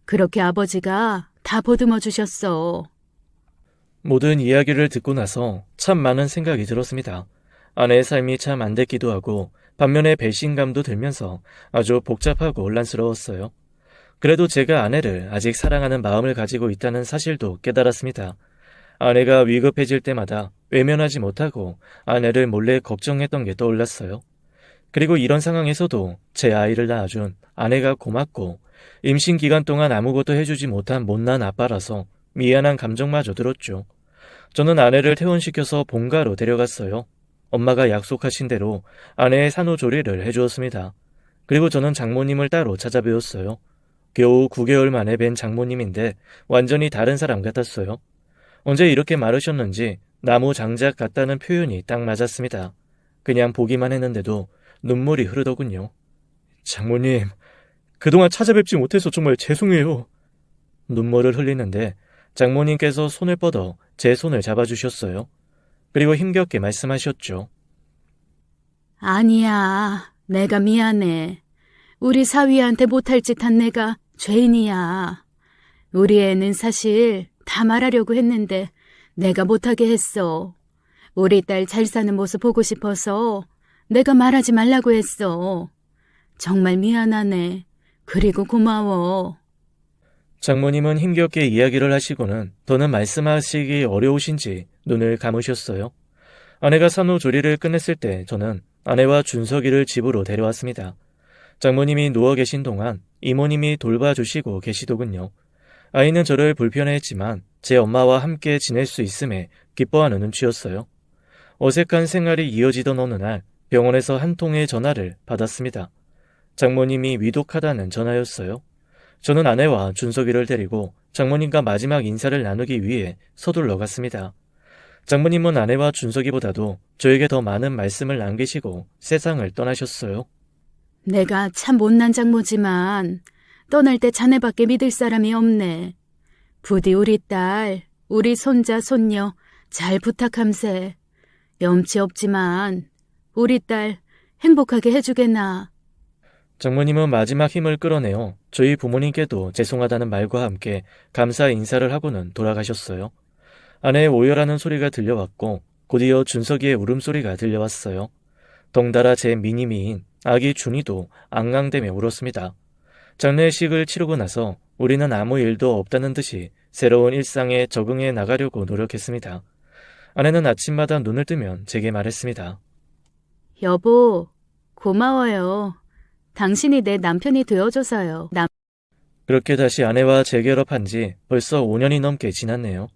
그렇게 아버지가 다 보듬어 주셨어. 모든 이야기를 듣고 나서 참 많은 생각이 들었습니다. 아내의 삶이 참 안 됐기도 하고 반면에 배신감도 들면서 아주 복잡하고 혼란스러웠어요. 그래도 제가 아내를 아직 사랑하는 마음을 가지고 있다는 사실도 깨달았습니다. 아내가 위급해질 때마다 외면하지 못하고 아내를 몰래 걱정했던 게 떠올랐어요. 그리고 이런 상황에서도 제 아이를 낳아준 아내가 고맙고 임신 기간 동안 아무것도 해주지 못한 못난 아빠라서 미안한 감정마저 들었죠. 저는 아내를 퇴원시켜서 본가로 데려갔어요. 엄마가 약속하신 대로 아내의 산후조리를 해주었습니다. 그리고 저는 장모님을 따로 찾아뵈었어요. 겨우 9개월 만에 뵌 장모님인데 완전히 다른 사람 같았어요. 언제 이렇게 마르셨는지 나무 장작 같다는 표현이 딱 맞았습니다. 그냥 보기만 했는데도 눈물이 흐르더군요. 장모님, 그동안 찾아뵙지 못해서 정말 죄송해요. 눈물을 흘리는데 장모님께서 손을 뻗어 제 손을 잡아주셨어요. 그리고 힘겹게 말씀하셨죠. 아니야, 내가 미안해. 우리 사위한테 못할 짓 한 내가 죄인이야. 우리 애는 사실 다 말하려고 했는데 내가 못하게 했어. 우리 딸 잘 사는 모습 보고 싶어서 내가 말하지 말라고 했어. 정말 미안하네. 그리고 고마워. 장모님은 힘겹게 이야기를 하시고는 더는 말씀하시기 어려우신지 눈을 감으셨어요. 아내가 산후조리를 끝냈을 때 저는 아내와 준석이를 집으로 데려왔습니다. 장모님이 누워 계신 동안 이모님이 돌봐주시고 계시더군요. 아이는 저를 불편해했지만 제 엄마와 함께 지낼 수 있음에 기뻐하는 눈치였어요. 어색한 생활이 이어지던 어느 날 병원에서 한 통의 전화를 받았습니다. 장모님이 위독하다는 전화였어요. 저는 아내와 준석이를 데리고 장모님과 마지막 인사를 나누기 위해 서둘러 갔습니다. 장모님은 아내와 준석이보다도 저에게 더 많은 말씀을 남기시고 세상을 떠나셨어요. 내가 참 못난 장모지만 떠날 때 자네밖에 믿을 사람이 없네. 부디 우리 딸, 우리 손자, 손녀 잘 부탁함세. 염치 없지만 우리 딸 행복하게 해주겠나. 장모님은 마지막 힘을 끌어내어 저희 부모님께도 죄송하다는 말과 함께 감사 인사를 하고는 돌아가셨어요. 아내의 오열하는 소리가 들려왔고 곧이어 준석이의 울음소리가 들려왔어요. 덩달아 제 미니미인 아기 준이도 앙앙대며 울었습니다. 장례식을 치르고 나서 우리는 아무 일도 없다는 듯이 새로운 일상에 적응해 나가려고 노력했습니다. 아내는 아침마다 눈을 뜨면 제게 말했습니다. 여보, 고마워요. 당신이 내 남편이 되어줘서요. 그렇게 다시 아내와 재결합한 지 벌써 5년이 넘게 지났네요.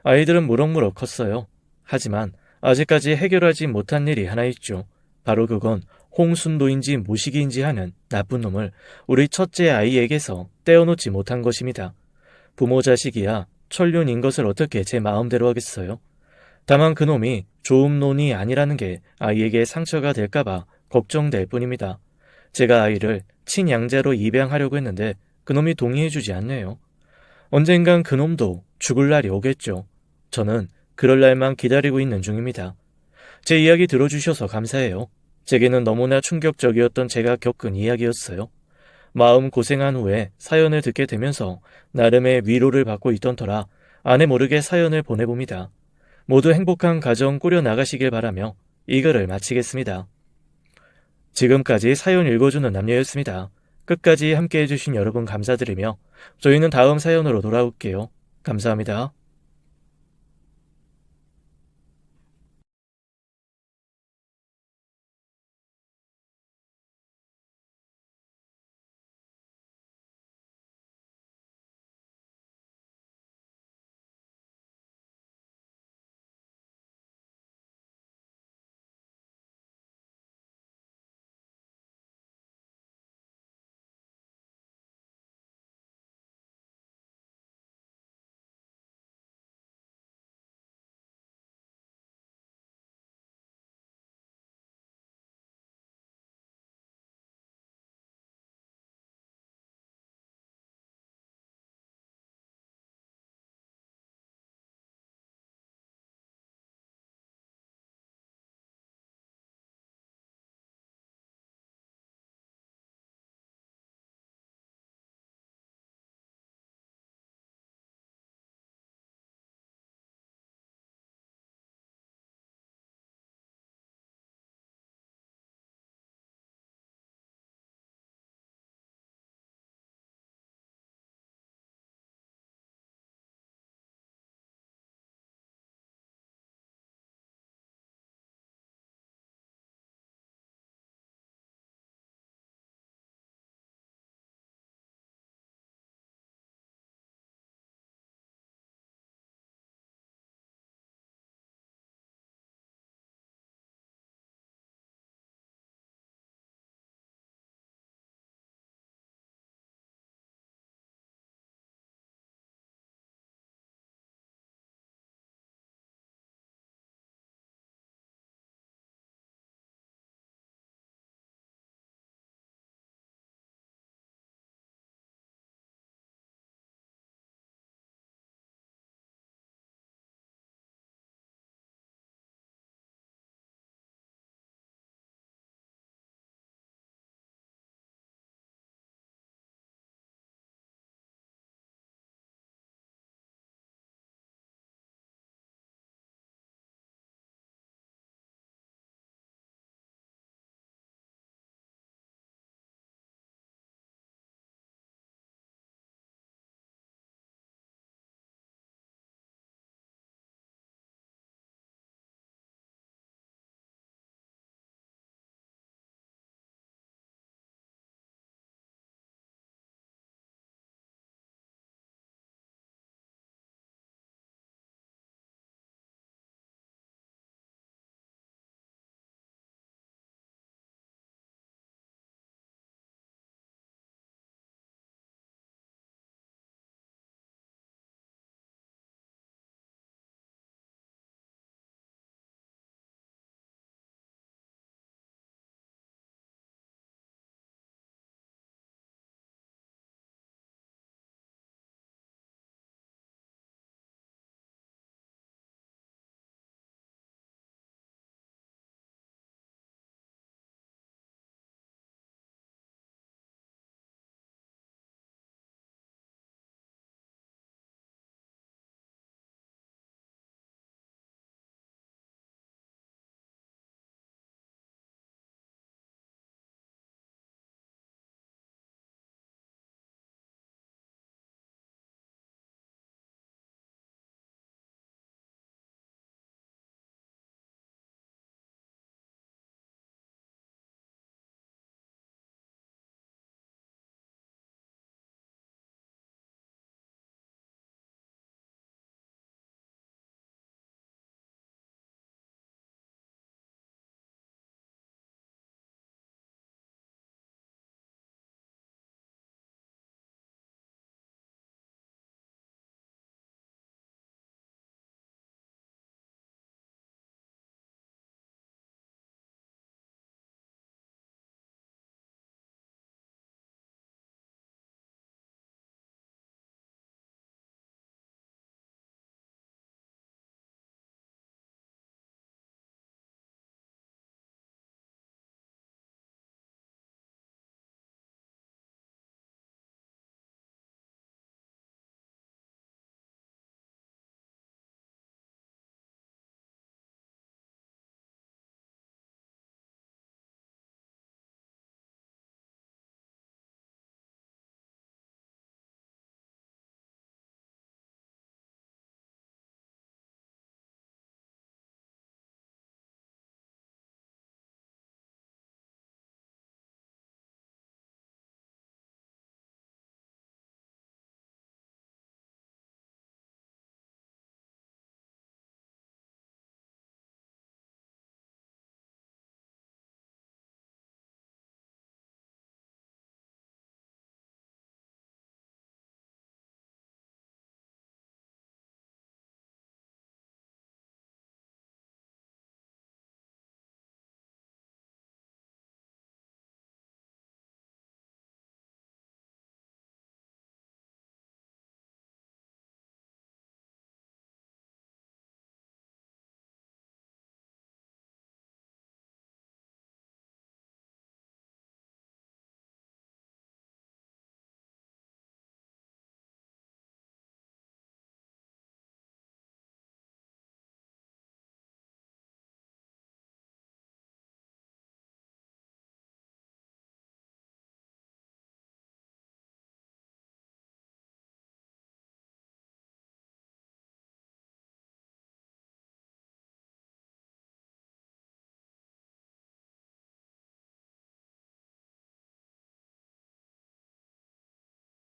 아이들은 무럭무럭 컸어요. 하지만 아직까지 해결하지 못한 일이 하나 있죠. 바로 그건 홍순도인지 무식인지 하는 나쁜 놈을 우리 첫째 아이에게서 떼어놓지 못한 것입니다. 부모 자식이야 천륜인 것을 어떻게 제 마음대로 하겠어요. 다만 그놈이 좋은 놈이 아니라는 게 아이에게 상처가 될까봐 걱정될 뿐입니다. 제가 아이를 친양자로 입양하려고 했는데 그놈이 동의해주지 않네요. 언젠간 그놈도 죽을 날이 오겠죠. 저는 그럴 날만 기다리고 있는 중입니다. 제 이야기 들어주셔서 감사해요. 제게는 너무나 충격적이었던 제가 겪은 이야기였어요. 마음 고생한 후에 사연을 듣게 되면서 나름의 위로를 받고 있던 터라 아내 모르게 사연을 보내봅니다. 모두 행복한 가정 꾸려나가시길 바라며 이 글을 마치겠습니다. 지금까지 사연 읽어주는 남녀였습니다. 끝까지 함께해 주신 여러분 감사드리며 저희는 다음 사연으로 돌아올게요. 감사합니다.